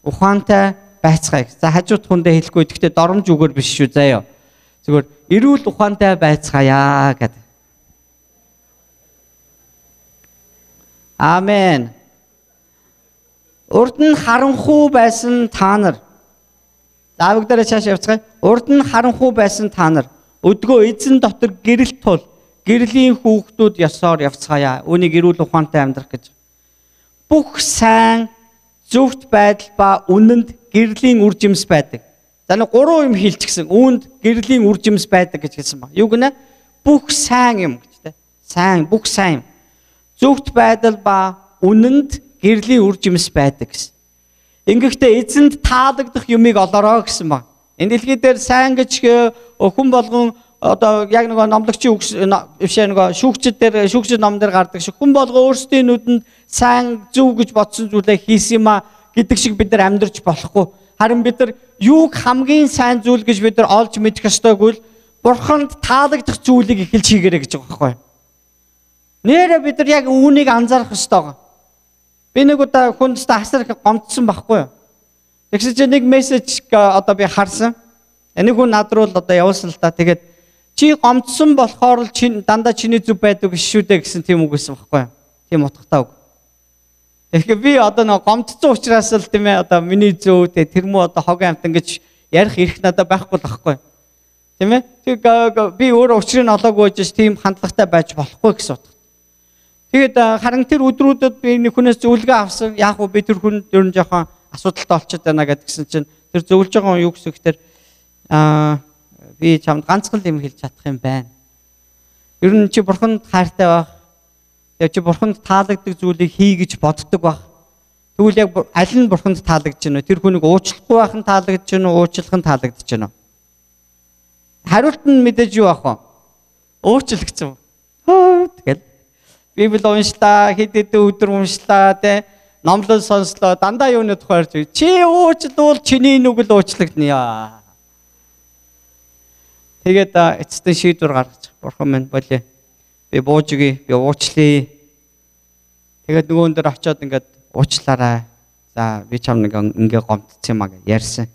ухаантай байцгаая. За хажууд хүндээ хэлэхгүй гэхдээ доромж үгээр биш шүү заяа. Зүгээр эрүүл ухаантай байцгаая гэдэг. Амен. Урд нь харанхуй байсан та нар. Заавагдаараа цааш явцгаая. Урд нь харанхуй байсан та нар. Өдгөө эзэн дотор гэрэлт тул. Гэрлийн хүүхдүүд ёсоор явцгаая. Үүнийг эрүүл ухаантай амьдрах гэж. Бүх сайн зөвхт байдал ба үнэнд гэрлийн үр жимс байдаг. За нэг 3 юм хэлчихсэн. Үүнд гэрлийн үр жимс байдаг гэж хэлсэн ба. Юу гэнэ? Бүх сайн юм гэж тэ. Сайн, бүх сайн юм. Зөвхт байдал ба үнэнд гэрлийн үр жимс байдаг гэсэн. Ингэхдээ эзэнд таалагдах юмыг олоорой гэсэн ба. Энэ дэлхий дээр сайн гэж хүн болгон одоо яг нөгөө номлогчийн бишээ нөгөө шүүгчд ном дээр гардаг шиг хүн болго өөрсдийн нүдэнд сайн зөв гэж бодсон зүйлээ хийсэн юм а гэдэг шиг бид нар амьдрч болохгүй. Харин бид нар юуг хамгийн сайн зүйл гэж бид нар олж мэдэх ёстойгүй л Бурханд таалагдах зүйлийг эхэлж хийгэрэй гэж байгаа байхгүй юу? Нэрээ бид нар яг үүнийг анзаарах ёстой. Би нэг удаа хүндэстэ хасар гомдсон байхгүй юу? Тэгсэн чинь нэг мессеж одоо би харсан. Нэг хүн над руу л одоо явуулсан л та. Тэгээд чи гомдсон болохоор л дандаа чиний зүв байдаг шүү дээ гэсэн тийм үг гэсэн байхгүй юу? Тийм утгатай үг. Тэгэхээр би одоо нэг гомдсон учраас л тийм ээ одоо миний зөв тэр муу одоо хогийн амт ингэж ярих эрх надад байхгүй л байхгүй. Тийм ээ? Тэг би өөрөө учрыг нь олоогүй гэж тийм хандлагатай байж болохгүй гэсэн утга. Тэгээд харин тэр өдрүүдэд би нэг хүнээс зөвлөгөө авсан. Яг уу би тэр хүн ер нь жоохон асуудалтай болчиход байна гэдгсэн чинь тэр зөвлөж байгаа хүн юу гэсэн гэхээр би чамд ганцхан юм хэлж чадах юм байна. Ер нь чи Бурханд хайртай байх. Чи Бурханд таалагддаг зүйлийг хий гэж боддог байх. Тэгвэл яг аль нь Бурханд таалагдж байна вэ? Тэр хүнийг уучлахгүй байх нь таалагдж байна уу? Уучлах нь таалагдж байна уу? Хариулт нь мэдээж юу ах вэ? Уучлагдсан. Тэгэл Библи уншлаа, хэд хэдэн өдөр уншлаа, тэ номлол сонслоо, дандаа юуны тухай ярьж чи уучлуул чиний нүгэл уучлагдана. Тэгээд эцэстэн шийдвэр гаргаж Бурхан минь болио. Би буужгүй, би уучлая. Тэгээд нөгөөн дээр очиод ингээд уучлаарай. За би чам нэг ингээ гомдсон юм аа гэж ярьсан.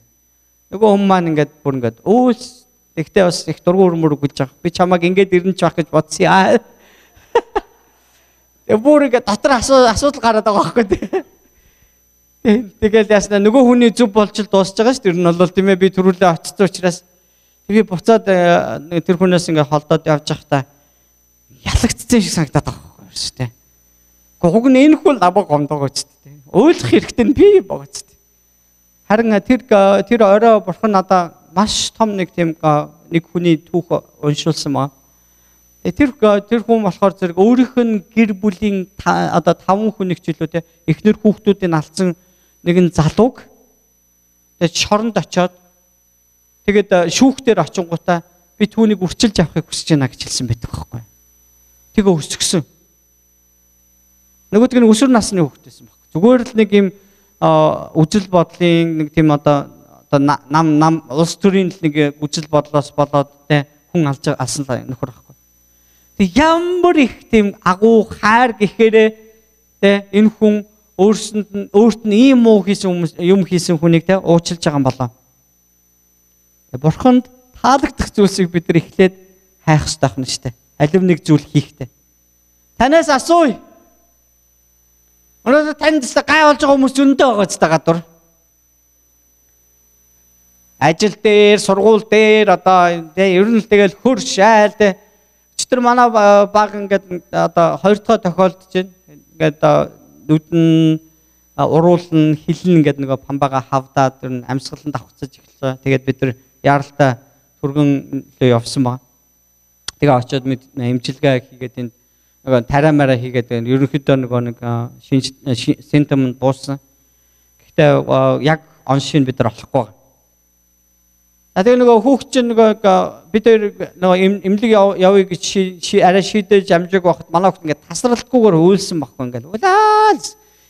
Нөгөө хүмүүс маань ингээд бүр ингээд өөс тэгтээ бас их дургуй өрмөр өгж байгаа. Би чамайг ингээд ирнэж байх гэж бодсон яа. Тэгээ бүр ингээд дотор асуудал гараад байгаа байхгүй тий. Тэгэл яснаа нөгөө хүний зүв болж л дуусж байгаа ш. Тэр нь бол тийм ээ би төрүүлээ очсон учраас би буцаад тэр хүнээс ингээд холдоод явж байхдаа ялагдсан шиг санагдаад байгаа байхгүй шүү дээ. Уг нь энэ хүн намайг гомдоогоо ч дээ. Ойлгох хэрэгтэй нь би богоц дээ. Харин тэр орой Бурхан надаа маш том нэг тийм нэг хүний түүх уншуулсан маа. Тэр хүн болохоор зэрэг өөрийнх нь гэр бүлийн одоо 5 хүнийг ч илүү те эхнэр хүүхдүүдийн алдсан нэгэн залууг тэгээд шоронд очиод тэгээд шүүхтэр очингуудаа би түүнийг үрчилж авахыг хүсэж байна гэж хэлсэн байдаг байхгүй. Тэгээ өсгсөн. Нөгөөдг нь өсвөр насны хүүхдээсэн баг. Зүгээр л нэг юм үжил бодлын нэг тийм одоо нам улс төрийн нэг үжил бодлоос болоод те хүн алсан нөхөр байхгүй. Тэг ямар их тийм агуу хайр гэхээрээ те энэ хүн өөрт нь ийм муу юм хийсэн хүнийг те уучлж байгаа юм болоо. Бурханд таалагдах зүйлсийг бид нар эхлээд хайх хэрэгтэй байна шүү дээ. Алив нэг зүйл хийхдээ. Танаас асууя. Өнөөдөр танд гай болж байгаа хүмүүс зөндөө байгаа ч та гадуур. Ажил дээр, сургууль дээр одоо ер нь л тэгэл хөр шайл те. Өчтөр манай баг ингээд одоо 2 дахь тохиолдож байна. Ингээд нүдэн уруулна, хилэн ингээд нөгөө памбага хавдаад тэр амьсгалан давхцаж эхэлсэн. Тэгээд бид нар яаралтай түргэн лөө явсан баг. Тэгээ очиод имчилгээ хийгээд энд нөгөө тариамаараа хийгээд ерөнхийдөө нөгөө нэг симптом дууссан. Гэхдээ яг он шин бид нар олохгүй байгаа. Тэгээ нөгөө хүүхд чинь нөгөө бид нөгөө эмнэлэг явъя гэж арай шийдэж амжиг байхад манай хүүхд ингээд тасралтгүйгээр уйлсан байхгүй ингээд уйлаад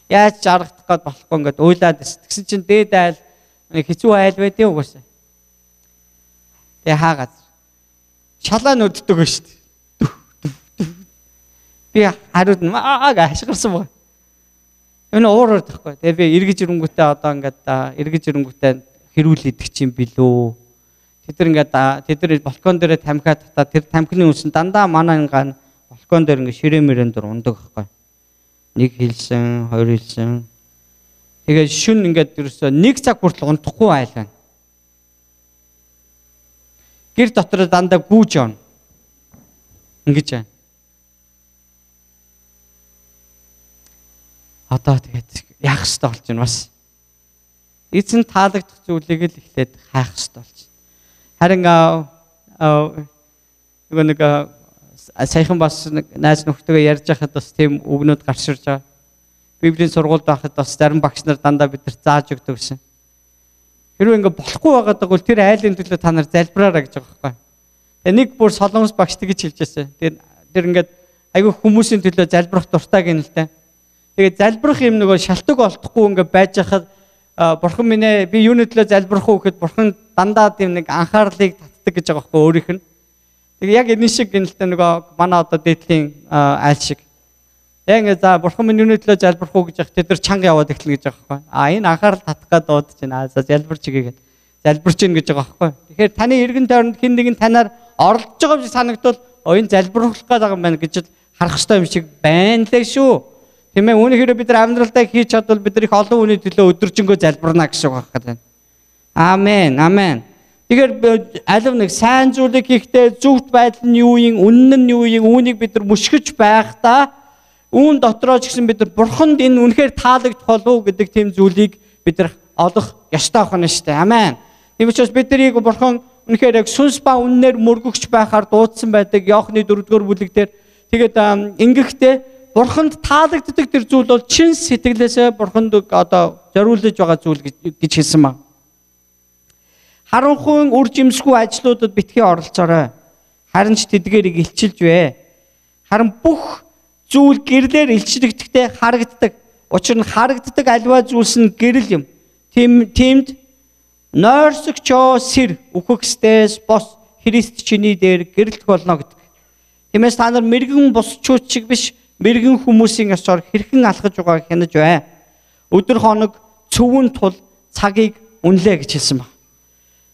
яаж жаргах гээд болохгүй ингээд уйлаад тэгсэн чинь дээд айл хэцүү айл байдیں۔ Угаасаа. Тэгээ хаагаад шалаа нүддэг ба шүү дээ. Би хариуд нь ашигласан баг. Энэ уураар тахгүй. Тэгээ би эргэж ирэнгүүтээ одоо ингээд эргэж ирэнгүүтээ хэрүүлээдэг чинь билүү. Тэд нар балкон дээр тамхиад татаа тэр тамхины үсэн дандаа манай ингаан балкон дээр ингээд ширэмэрэн дөр ундаг байхгүй. Нэг хэлсэн, хоёр хэлсэн. Тэгээд шүн ингээд ерөөсөө 1 цаг хүртэл унтахгүй айлаа. Гэр дотор дандаа гүүж явна. Ингэж байна. Одоо тэгээд яах ёстой болж байна бас. эзэн таалагдах зүйлийг л эхлээд хайх хэрэгтэй болж байна. Харин нэг саяхан бас найз нөхдөдөө ярьж байхад бас тийм үгнүүд гарч ирж байгаа. Библийн сургуульд байхад бас зарим багш нар дандаа бидэрт зааж өгдөг гэсэн. Хэрвээ ингээ болохгүй байгаад бол тэр айлын төлөө та нар залбираарай гэж байгаа байхгүй. Тэгээ нэг бүр солонгос багш тэгж хэлж байсан. Тэр ингээд айгүй хүмүүсийн төлөө залбирах дуртай гэнэ л дээ. Тэгээ залбирах юм нөгөө шалтгаан олдохгүй ингээ байж хахад бурхан минь ээ би юуны төлөө залбирах уу гэхэд бурхан дандаа тийм нэг анхаарлыг татдаг гэж байгаа байхгүй өөрийнх нь. Тэгээ яг энэ шиг гэнэ л дээ нөгөө манай одоо дээдлийн айл шиг. Яг ингээ за бурхан минь юуны төлөө залбирах уу гэж яхад тэд нар чанга яваад эхэлнэ гэж байгаа байхгүй. Энэ анхаарал татах гад дуудаж байна. За залбирч игээд залбирч ийн гэж байгаа байхгүй. Тэгэхээр таны эргэн тойронд хэн нэгэн танаар оролдож байгаа юм санагдвал энэ залбирлах гээд байгаа юм байна гэж харах хэрэгтэй юм шиг байна лээ шүү. Тийм ээ үүнийхээ бид нар амьдралдаа хийж чадвал бид нар их олон хүний төлөө өдөржингөө залбирна гэж байгаа хэрэг. Амен. Амен. Тэгэхээр алив нэг сайн зүйлийг хийхдээ зөвхт байдал нь юу юм, үнэн нь юу юм, үүнийг бид нар мушгиж байхдаа үүн дотроо ч гэсэн бид нар бурханд энэ үнэхээр таалагдах болов уу гэдэг тийм зүйлийг бид нар олох ёстой байна шүү дээ. Амен. Тийм учраас бид нарыг бурхан үнэхээр яг сүнс ба үннээр мөргөгч байхаар дуудсан байдаг. Иохны 4-р бүлэг дээр тэгээд ингэхдээ бурханд таалагддаг тэр зүйл бол чин сэтгэлээсээ бурханд одоо зориулж байгаа зүйл гэж хэлсэн ба. Харанхуйн үр жимсгүй ажлуудад битгий оролцоорой. Харин ч тэдгээрийг илчилж вэ. Харин бүх зүйл гэрлээр илчлэгдэхдээ харагддаг. Учир нь харагддаг альва зүйлс нь гэрэл юм. Тиймд нойрсогчоо сэр үхэгсдээс бос Христ чиний дээр гэрэлтэх болно гэдэг. Тиймээс та нар мэрэгэн босчууд шиг биш мэрэгэн хүмүүсийн ёсоор хэрхэн алхаж байгааг хянаж бай. Өдөр хоног цөвөн тул цагийг үнэлээ гэж хэлсэн ба.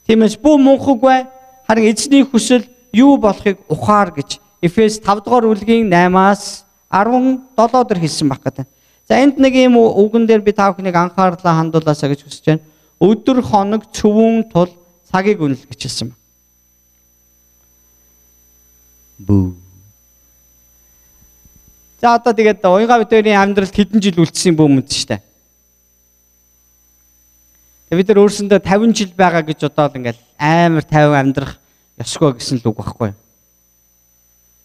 Тиймээс бүү мунхаггүй харин эзний хүсэл юу болохыг ухаар гэж Эфес 5-р бүлгийн 8-аас 17 дээр хэлсэн баг гэдэг. За энд нэг юм үгэн дээр би та бүхнийг анхаарлаа хандуулаасаа гэж хүсэж байна. Өдөр хоног цөвөн тул цагийг үнэл гэж хэлсэн ба. Бүү. За одоо тэгээд уянга бидний амьдралд хэдэн жил үлдсэн юм бөөмөд шүү дээ. Бид нар өөрсөндөө 50 жил байгаа гэж бодоод ингээл амар 50 амьдрах ёсгүй гэсэн л үг байхгүй юу?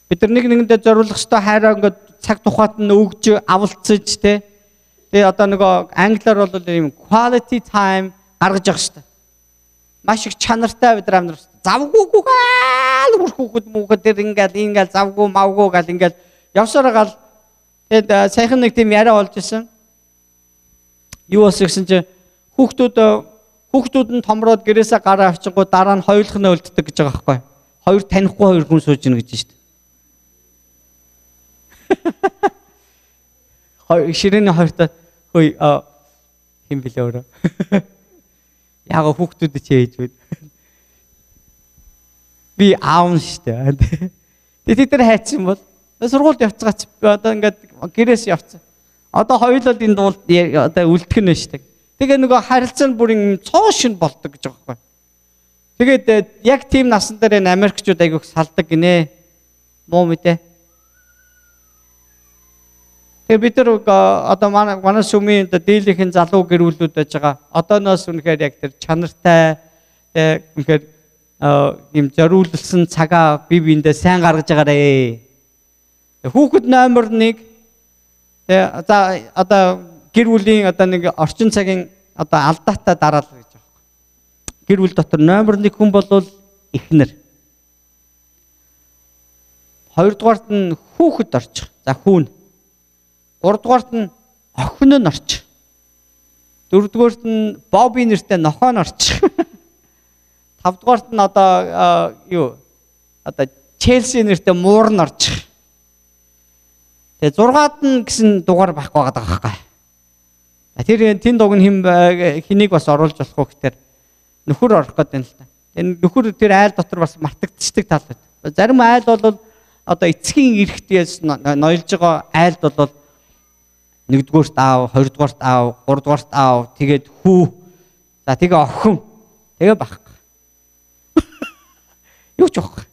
Бид нар нэг нэгэндээ зориулах ёстой хайраа ингээд цаг тухайд нь өгж авалцаж те. Тэгээ одоо нөгөө англиар бол ийм quality time гаргаж явах ёстой. Маш их чанартай бид нар амьдрах. Завгүйгүй гал үрхүүхэд муухэд тэр ингээл завгүй мавгүй гал ингээл явсараа гал тэгээд сайхан нэг тийм яриа болж исэн. Юу бас гэсэн чи хүүхдүүд нь томроод гэрээсээ гараа авчихгүй дараа нь хоёулах нь өлддөг гэж байгаа байхгүй. Хоёр танихгүй хоёр хүн сууж ийн гэж шүү дээ. Ширээний хоёртаа хөөе хэм билээ өөрөө. Яага хүүхдүүдэд чи ээж вэ? Би аав нь шүү дээ. Тэгээд тэд нар хайцсан бол сургуульд явцгаач одоо ингээд гэрээс явцсан. Одоо хоёулаа энэ дуулт одоо үлдэх нь шүү дээ. Тэгээ нөгөө харилцаа нь бүр юм цоошин болдог гэж байгаа байхгүй. Тэгээд яг тийм насан дээр энэ Америкчууд айгүйх салдаг гинэ. Муу мэдээ. Тэгээ бид нар одоо манай сүмийн дийлийнхэн залуу гэрүүлүүд байж байгаа. Одооноос үнэхээр яг тэр чанартай үнэхээр юм зориулсан цагаа бие биендээ сайн гаргаж байгаарэ. Хүүхэд номер 1 тэгээ одоо гэр бүлийн одоо нэг орчин цагийн одоо алдаатай дараалал гэж байна. Гэр бүл дотор номер 1 хүн бол эхнэр. Хоёрдугаарт нь хүүхэд орчих. За хүүн. Гуравдугаарт нь охин нь орчих. Дөрөвдүгээрт нь Боби нэртэй нохоо нь орчих. Тавдугаарт нь одоо юу одоо Челси нэртэй муур нь орчих. Тэгээ 6-аад нь гэсэн дугаар байхгүй байгаа байхгүй. Тэр тэн дуг нь хэнийг бас оруулж болох вэ гэхээр нөхөр орох гэдэг юм л та. Энэ нөхөр тэр айл дотор бас мартагдчихдаг тал байна. Зарим айл бол одоо эцгийн эрэхтээс ноёлж байгаа айлд бол 1-р аав, 2-р аав, 3-р аав, тэгээд хүү. За тэгээ охин. Тэгээ бах. Юу ч واخ.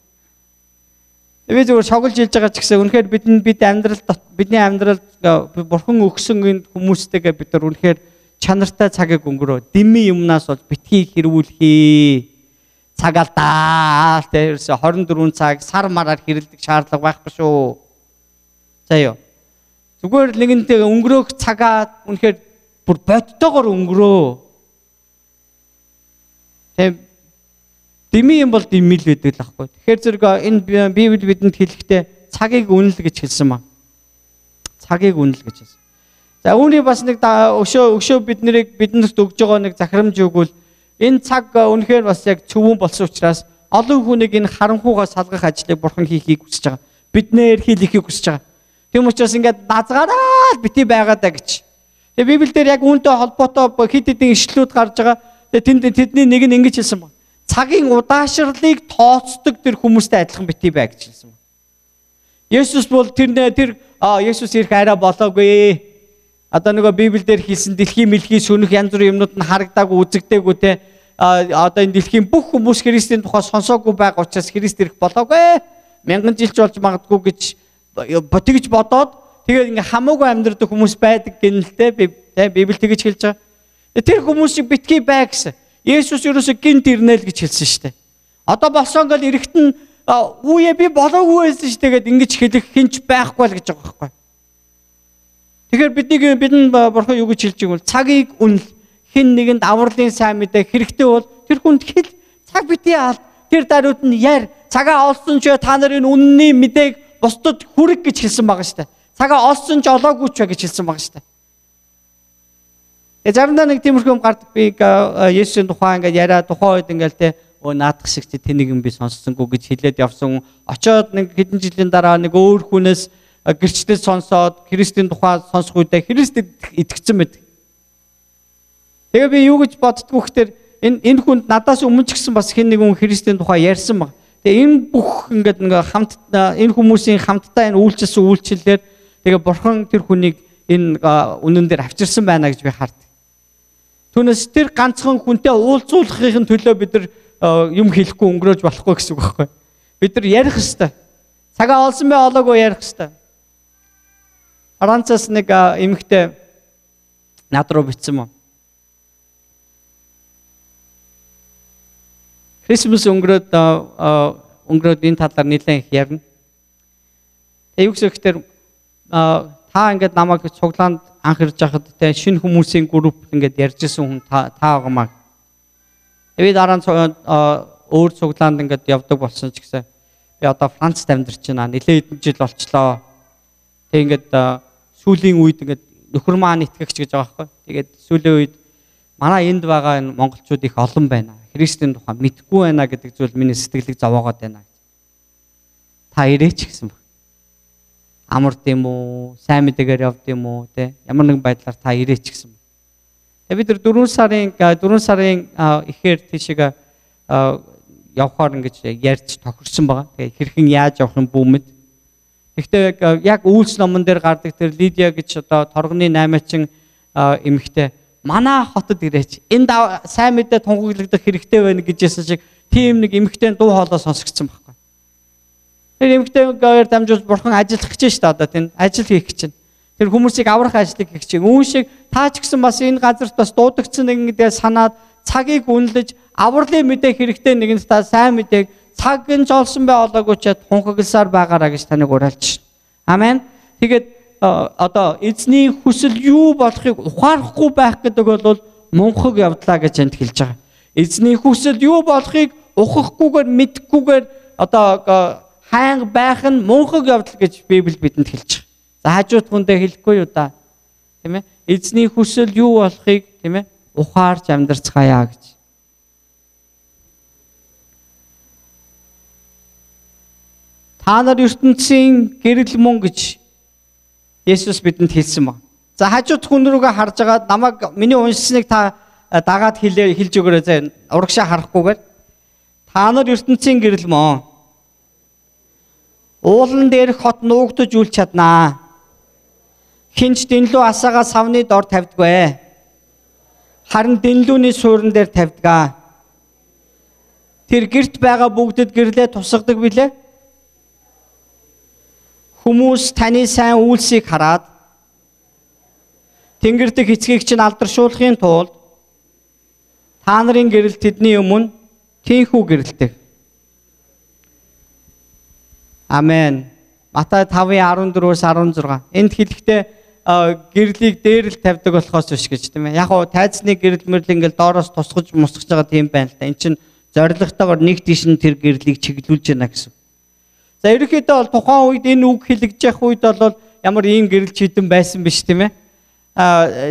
Би зөвхөн шоглож хэлж байгаа ч гэсэн үнэхээр бидний амьдралд бурхан өгсөн энэ хүмүүстэйгээ бид нар үнэхээр чанартай цагийг өнгөрөө. Дими юмнаас бол битгий хэрүүлхий. Цагаалтаа тэрс 24 цаг сар мараар хэрэлдэх шаардлага байхгүй шүү. Заяа. Зүгээр л нэгэнтэй өнгөрөөх цагаа үнэхээр бүр бодтойгоор өнгөрөө. Тэг дими юм бол дими л байдаг л байхгүй. Тэгэхээр зэрэг энэ Библи бидэнд хэлэхдээ цагийг үнэл гэж хэлсэн маа. Цагийг үнэл гэж хэлсэн. За үүний бас нэг өшөө бидэнд өгж байгаа нэг захирамж өгвөл энэ цаг үнэхээр бас яг цөвөн болсон учраас олон хүнийг энэ харанхуугаас салгах ажлыг Бурхан хийхийг хүсэж байгаа. Бид нээр хийхийг хүсэж байгаа. Тийм учраас ингээд назгаараа бити байгаад даа гэж. Тэгээ Библиэл дээр яг үүнтэй холбоотой хэд хэдэн ишлүүд гарч байгаа. Тэгээ тэдний нэг нь ингэж хэлсэн байна. Цагийн удаашрлыг тооцдог тэр хүмүүстэй адилхан бити бай гэж хэлсэн байна. Есүс бол Есүс ирэх арай болоогүй. Одоо нөгөө Библиэл дээр хэлсэн дэлхийн мэлхий сүнэх янз бүрийн юмнууд нь харагдаагүй үзэгдээгүй те. Одоо энэ дэлхийн бүх хүмүүс Христийн тухай сонсоогүй байгаа учраас Христ ирэх болоогүй. Мянган жилч болж магадгүй гэж тэгж бодоод тэгээд ингээ хамаагүй амьдрэх хүмүүс байдаг гэнэлтэй Библи тэгж хэлж байгаа. Тэр хүмүүсийг битгий бай гэсэн. Есүс ерөөсө гинт ирнэ л гэж хэлсэн шүү дээ. Одоо болсон гал эрэхт нь үе би болоогүй байсан шүү дээ гэд ингэж хэлэх хинч байхгүй л гэж байгаа байхгүй. Тэгэхээр бидэнд Бурхан юу гэж хэлж байгаа бол цагийг үнэл хин нэгэнд авралын сайн мэдээ хэрэгтэй бол тэр хүнд хэл цаг битгий аал тэр даруйд нь яар цагаа олсон ч та нарын үнний мэдээг бусдад хүрэг гэж хэлсэн байгаа шүү дээ. Цагаа олсон ч олоогүй ч гэж хэлсэн байгаа шүү дээ. Заримдаа нэг тиймэрхүү юм гардаг би Есүсийн тухай ингээд яриа тухайн үед ингээд те наадах шиг тэнийг юм би сонссонгүй гэж хэлээд явсан. Очоод нэг хэдэн жилийн дараа нэг өөр хүнээс гэрчлэл сонсоод Христийн тухай сонсох үедээ Христэд итгэсэн мэт. Тэгээ би юу гэж боддгоо гэхээр энэ хүнд надаас өмнө ч гэсэн бас хэн нэгэн Христийн тухай ярьсан баг. Тэгээ энэ бүх ингээд хамт энэ хүмүүсийн хамтдаа энэ үйлчилсэн үйлчлэлээр тэгээ Бурхан тэр хүнийг энэ үнэн дээр авчирсан байна гэж би хардаг. Түүнээс тэр ганцхан хүнтэй уулзуулахын төлөө бид нар юм хэлэхгүй өнгөрөөж болохгүй гэсэн үг байхгүй. Бид нар ярих хэвээр. Цагаа олсон бай олоогүй ярих хэвээр. Аранцаас нэг эмэгтэй над руу бичсэн мөн. Крисмас өнгөрөөд энэ талаар нэлээд их ярина. Тэгээ юу гэхээр та ингээд намайг цуглаанд анх ирж байхад тэ шинэ хүмүүсийн групп ингээд ярьж исэн хүн та байгаамаа. Би дараа нь өөр цуглаанд ингээд явдаг болсон ч гэсэн би одоо Францад амьдарч байна. Нэлээд хэдэн жил болчлоо. Тэг ингээд сүүлийн үед ингээд нөхөр маань итгэгч гэж байгаа байхгүй. Тэгээд сүүлийн үед манай энд байгаа энэ монголчууд их олон байна. Христийн тухай мэдгүй байна гэдэг зүйл миний сэтгэлийг зовоогоод байна. Та ирээч гэсэн баг. Амард юм уу, сайн мэдээгээр явд юм уу, те ямар нэгэн байдлаар та ирээч гэсэн. Тэгээд бид 4 сарын ихээр тийшээ явхаар ингэж ярьж тохирсон байгаа. Тэгээд хэрхэн яаж явах юм бүү мэд. Гэхдээ яг үйлс номон дээр гардаг тэр Лидия гэж одоо торгоны 8-аачин эмэгтэй манай хотод ирээч. Энд сайн мэдээ тунхаглагдах хэрэгтэй байна гэжсэн шиг тийм нэг эмэгтэй дуу хоолой сонсгдсон байхгүй. Тэр эмэгтэйгээр дамжуулж Бурхан ажиллах гэж шүү дээ одоо тийм ажил хийх гэж. Тэр хүмүүсийг аврах ажлыг хийх чинь. Үүн шиг таа ч гэсэн бас энэ газарт бас дуудагдсан нэг гэдээ санаад цагийг үнэлж авралын мэдээ хэрэгтэй нэгэнд та сайн мэдээг цаг нь жолсон бай олоогүй ч тунхагласаар байгаараа гэж таныг уриалж байна. Амен. Тэгээд одоо эзний хүсэл юу болохыг ухаарахгүй байх гэдэг бол мунхаг явдлаа гэж энд хэлж байгаа. Эзний хүсэл юу болохыг ухахгүйгээр мэдхгүйгээр одоо хайнга байх нь мунхаг явдал гэж Библи бидэнд хэлж байгаа. За хажууд хүндээ хэлэхгүй юу да. Тийм ээ? Эзний хүсэл юу болохыг тийм ээ? Ухаарч амьдарцгаая гэж. Та нар ертөнцийн гэрэл мөн гэж Есүс бидэнд хэлсэн баг. За хажууд хүн рүүгээ харж байгаа намайг миний уншсныг та дагаад хэлж өгөөрэй зэ. Урагшаа харахгүйгээр. Та нар ертөнцийн гэрэл мөн. Уулан дээрх хот нуугдаж үл чаднаа. Хинч дэнлүү асаага савны дор тавьдгүй. Харин дэнлүүний суурин дээр тавьдгаа. Тэр гэрт байгаа бүгдэд гэрлээ тусгадаг билээ. Хүмүүс таны сайн үйлсийг хараад Тэнгэр дэх эцгийг чинь алдаршуулахын тулд та нарын гэрэл тэдний өмнө тийхүү гэрэлтэй. Амен. Матай 5:14-өөс 16. Энд хэлэхдээ гэрлийг дээр л тавьдаг болохоос биш гэж тийм ээ. Яг гоо тайзны гэрэл мөрл ингээл доороос тусгаж мусгаж байгаа тийм байна л да. Энд чинь зоригтойгоор нэг тийш нь тэр гэрлийг чиглүүлж байна гэсэн. За ерөнхийдөө бол тухайн үед энэ үг хэлэгдэж явах үед бол ямар ийм гэрэл чийдэн байсан биш тийм ээ.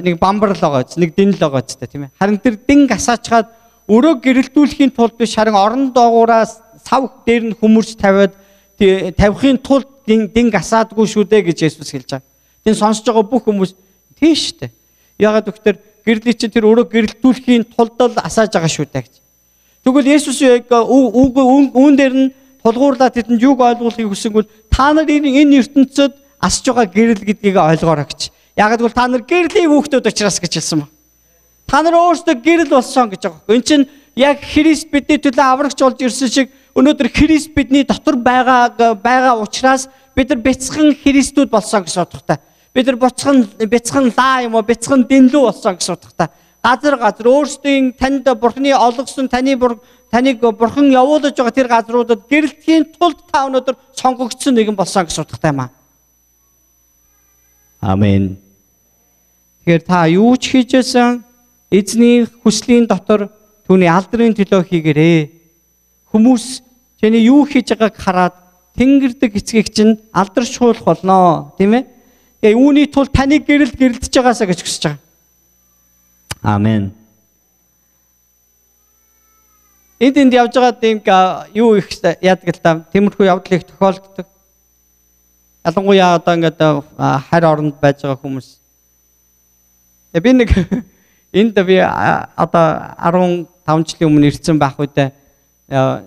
Нэг бамбар л байгаа ч, нэг дэн л байгаа ч тийм ээ. Харин тэр дэн гасаачгаад өрөө гэрэлтүүлэхийн тулд биш харин орон доогууraa сав дээр нь хүмүүрч тавихын тулд дэн гасаадгүй шүү дээ гэж Есүс хэлж байгаа. Тэн сонсож байгаа бүх хүмүүс тийш штэ. Ягаад гэвэл гэрлийг чинь тэр өрөө гэрэлтүүлэхийн тулд л асааж байгаа шүү дээ гэж. Тэгвэл Есүс үүн дээр нь тулгуурлаад тэдэнд юуг ойлгуулахыг хүсэнгүүл та нар энэ ертөнцид асж байгаа гэрэл гэдгийг ойлгоорой гэж. Ягаад гэвэл та нар гэрлийн хүүхдүүд учраас гэж хэлсэн ба. Та нар өөрсдөө гэрэл болсон гэж байгаа. Энд чинь яг Христ бидний төлөө аврагч болж ирсэн шиг өнөөдөр Христ бидний дотор байгаа учраас бид нар бяцхан Христүүд болсон гэж утгатай. Бид нар бяцхан лаа юм уу, бяцхан дэнлүү болсон гэж утгатай. Газар өөрсдийн танд Бурхны олгосон таныг Бурхан явуулж байгаа тэр газруудад гэрэлтхийн тулд та өнөөдөр сонгогдсон нэгэн болсон гэж утгатай юм аа. Амен. Тэгэхээр та юу ч хийжсэн эзний хүслийн дотор түүний алдрын төлөө хийгээрэй. Хүмүүс чиний юу хийж байгааг хараад тэнгэрдэг эцгийг чинь алдаршуулах болно, тийм ээ? Тэгээ үүний тулд таны гэрэлдэж байгаасаа гэж хүсэж байгаа. Амен. Энд явж байгаа тийм юу их яадаг л та тиймэрхүү явдал их тохиолддог. Ялангуяа одоо ингээд харь оронд байж байгаа хүмүүс. Би нэг энд би одоо 15 жилийн өмнө ирсэн байх үедээ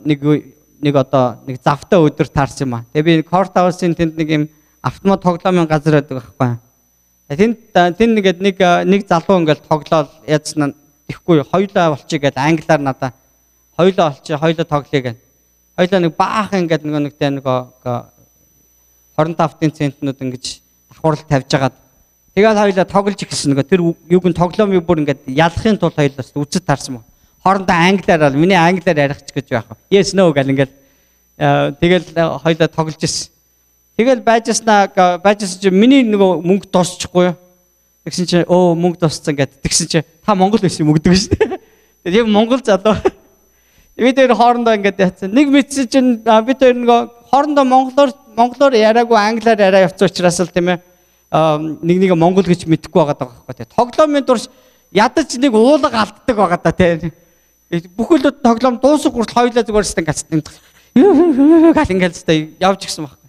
нэг завтай өдөр таарсан юм аа. Тэгээ би Корт Хаусын тэнд нэг юм автомат тоглоомын газар байдаг байхгүй. Тэнд нэг залуу ингээд тоглоол яадсан ихгүй хоёулаа болчих гээд англиар надаа хоёулаа тоглоё гэн. Хоёулаа нэг баахан ингээд нэг 25 центнүүд ингэж давхурал тавьж агаад тэгээд хоёулаа тоглож ихсэн нэг тэр юуг нь тоглоомыг бүр ингээд ялахын тулд хоёулаас үцэд таарсан ба. Хоорондоо англиар миний англиар ярих ч гэж байх. Yes no гэл ингээд тэгэл хоёулаа тоглож ирсэн. Тэгэл байжсан чи миний нөгөө мөнгө дуусчихгүй юу? Тэгсэн чи мөнгө дууссан гэд. Тэгсэн чи та Монгол байсан юм өгдөг шүү дээ. Тэгээд Монгол залуу. Бид хоёр хоорондоо ингээд яцсан. Нэг мэдсэн чинь бид хоёр нөгөө хоорондоо монголоор яриаггүй англиар яриа явцсан учраас л тийм ээ. Нэг монгол гэж мэдэхгүй байгаа байхгүй. Тэгээд тоглоомын дурш ядаж нэг уулга алддаг байгаа да тийм. Бүхэл тоглоом дуусах хүртэл хоёулаа зүгээр стан гацсан. Гал ингээд л явж гисэн баг.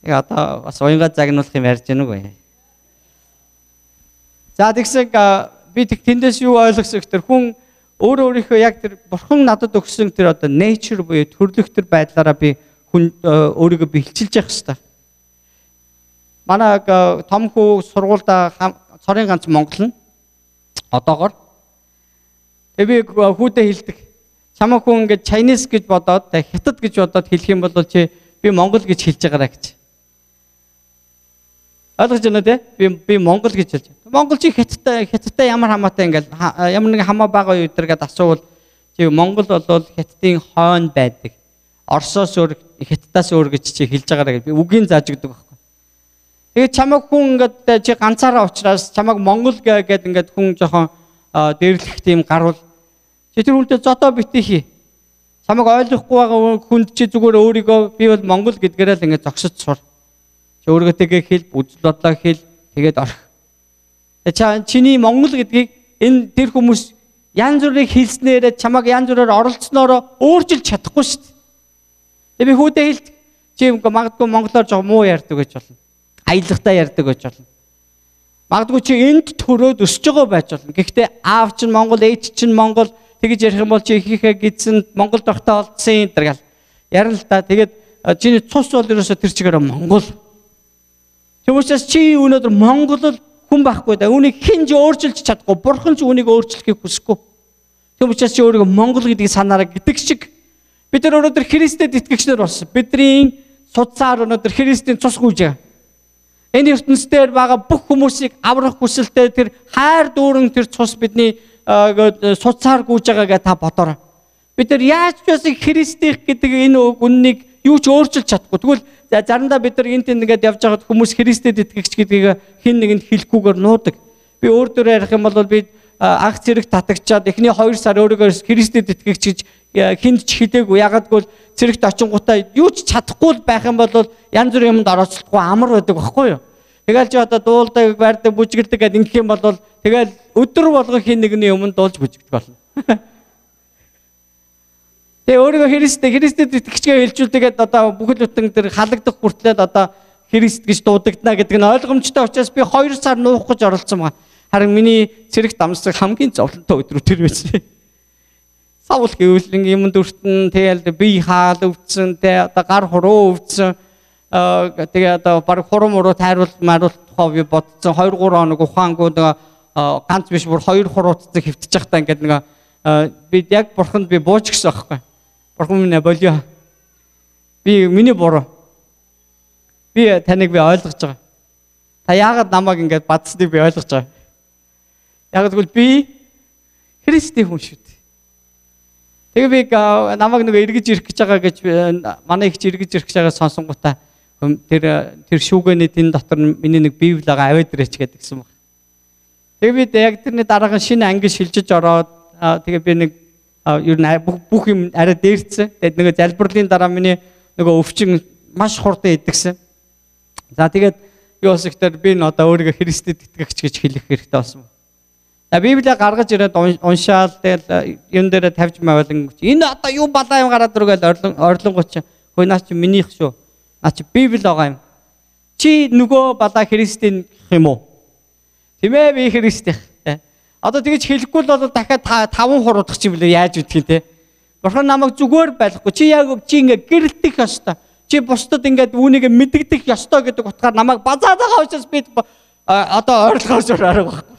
Яг одоо бас уянга загнуулах юм ярьж гэнэ үгүй. За тэгсэн би тэндээс юу ойлгосон гэхээр хүн өөрийнхөө яг тэр Бурхан надад өгсөн тэр одоо nature буюу төрлөх тэр байдлаараа би хүн өөрийгөө бэлчилж явах хэрэгтэй. Манай том хүү сургуультай цорын ганц монгол нь одоогор би хүүдээ хэлдэг. Чамаа хүн ингээд Chinese гэж бодоод хятад гэж бодоод хэлэх юм бол чи би монгол гэж хэлж байгаарай гэж. Ойлгож байна те? Би монгол гэж хэлж байна. Монгол чи хятадтай ямар хамаатай ингээл ямар нэг хамаа байгаа үдэргээд асуувал чи монгол бол хятадын хойно байдаг. Оросоос өөр хятадаас өөр гэж чи хэлж байгаарай гэж би үгийн зааж өгдөг байхгүй. Тэгээд чамаг хүн ингээд чи ганцаараа уучраас чамаг монгол гэдэг ингээд хүн жоохон дээрлэх тийм гарвал чи тэр үнтэй зодоо битгий хий. Чамаг ойлгохгүй байгаа хүнд чи зүгээр өөрийгөө би бол монгол гэдгээрээ л ингээд зогсож сур. Чи өөргөтэйгээ хэл, үзэл бодлоо хэл, тэгээд орх. Чиний монгол гэдгийг энэ тэр хүмүүс янз бүрийн хэлснээр чамаг янз бүрээр оролцсноор өөрчилж чадахгүй шүү дээ. Тэгээ би хүүдээ хэлт чи магадгүй монголоор жоо муу ярьдаг гэж болно. Аялагтай ярьдаг гэж болно. Магадгүй чи энд төрөөд өсөж байгаа байж болно. Гэхдээ аав чинь монгол, ээж чинь монгол тэгэж ярих юм бол чи ихийнхээ гидсэн монгол дортой олдсон энэ гал. Ярил л та. Тэгээд чиний цус бол ерөөсө тэр чигээр монгол. Тэгвэл чи өнөөдөр монгол хүн байхгүй да. Үүнийг хинж өөрчилж чадахгүй. Бурхан ч үүнийг өөрчлөхийг хүсэхгүй. Тэгм учраас чи өөрийгөө монгол гэдгийг санаараа гэдэг шиг бид нар өнөөдөр Христэд итгэгчнэр болсон. Бидний судсаар өнөөдөр Христийн цус гүйж байгаа. Энэ ертөнцийн байгаа бүх хүмүүсийг аврах хүсэлтэй тэр хайр дүүрэн тэр цус бидний суцаар гүйж байгаагаа та бодоорой. Бид нар яаж ч байсан Христих гэдэг энэ үннийг юу ч өөрчилж чадахгүй. Тэгвэл заримдаа бид нар энд ингээд явж байгаад хүмүүс Христэд итгэгч гэдгийг хэн нэгэнд хэлэхгүйгээр нуудаг. Би өөр дөөр ярих юм бол бид анх цэрэг татагчаад эхний 2 сар өөрийгөө Христэд итгэгч гэж хүнд ч хэлээгүй. Ягаад гэвэл цэрэгт очингуудаа юу ч чадахгүй байх юм бол янз бүрийн юмд орооцлохгүй амар байдаг байхгүй юу? Тэгэл чи одоо дуулдаг, байрдаг, бүжгэлдэг гэдэг ингэх юм бол тэгэл өдөр болгон хин нэгний өмнө дуулж бүжигдэх болно. Тэгээ өөрийгөө Христэд итгэгчгээ хэлжүүлдэг одоо бүхэл бүтэн тэр халагдах хүртлээр одоо Христ гэж дуудагдана гэдэг нь ойлгомжтой учраас би 2 сар нуух гэж оролцсон байгаа. Харин миний цэрэгт амсах хамгийн зовлонтой өдрүүд тэр байсан. Савл гэвэл юмд өртөн тэгэл би хаал өвдсөн тэ одоо гар хуруу өвдсөн тэгээ одоо баг хурам уруу тайруулт тухай би бодсон 2 3 хоног ухаангууд ганц биш бүр 2 хурууцдаг хөвтөж явахдаа ингээд би яг бурханд би бууч гэсэн байхгүй. Бурхан минь болио. Би миний буруу. Би таныг би ойлгож байгаа. Та яагаад намайг ингээд бадсныг би ойлгож байгаа. Яг тэгвэл би Христийн хүн шүү дээ. Тэгээ би намайг нэг эргэж ирэх гэж байгаа гэж манай ихч эргэж ирэх гэж байгаа сонсонгуудаа тэр шүүгээний тэн дотор миний нэг библ байгаа аваад ирээч гэдгийгсэн баг. Тэгээ би яг тэрний дараагийн шинэ анги шилжиж ороод тэгээ би нэг ер нь бүх юм арай дээрцсэн. Тэгээд нэг залбирлын дараа миний нөгөө өвчин маш хурдан идэгсэн. За тэгээд юу болсон гэхээр би одоо өөрийгөө Христэд итгэгч гэж хэлэх хэрэгтэй болсон. Библийг гаргаж ирээд уншаал тэгэл юм дээр тавьж мавлан энэ одоо юу балаа юм гараад иргээл орлонгоч хөөе наа чи минийх шүү. Наа чи Библи байгаа юм. Чи нөгөө балаа Христийн юм уу? Тийм ээ би Христийн. Одоо тэгэж хэлэхгүй л бол дахиад 5 хуруудах чи билээ яаж үтгий те. Бурхан намайг зүгээр байхгүй. Чи яг чи ингээ гэрэлтэх ёстой. Чи бусдад ингээд үүнийг мэддэгдэх ёстой гэдэг утгаар намайг базаад байгаа учраас би одоо ойрлохоос орох байхгүй.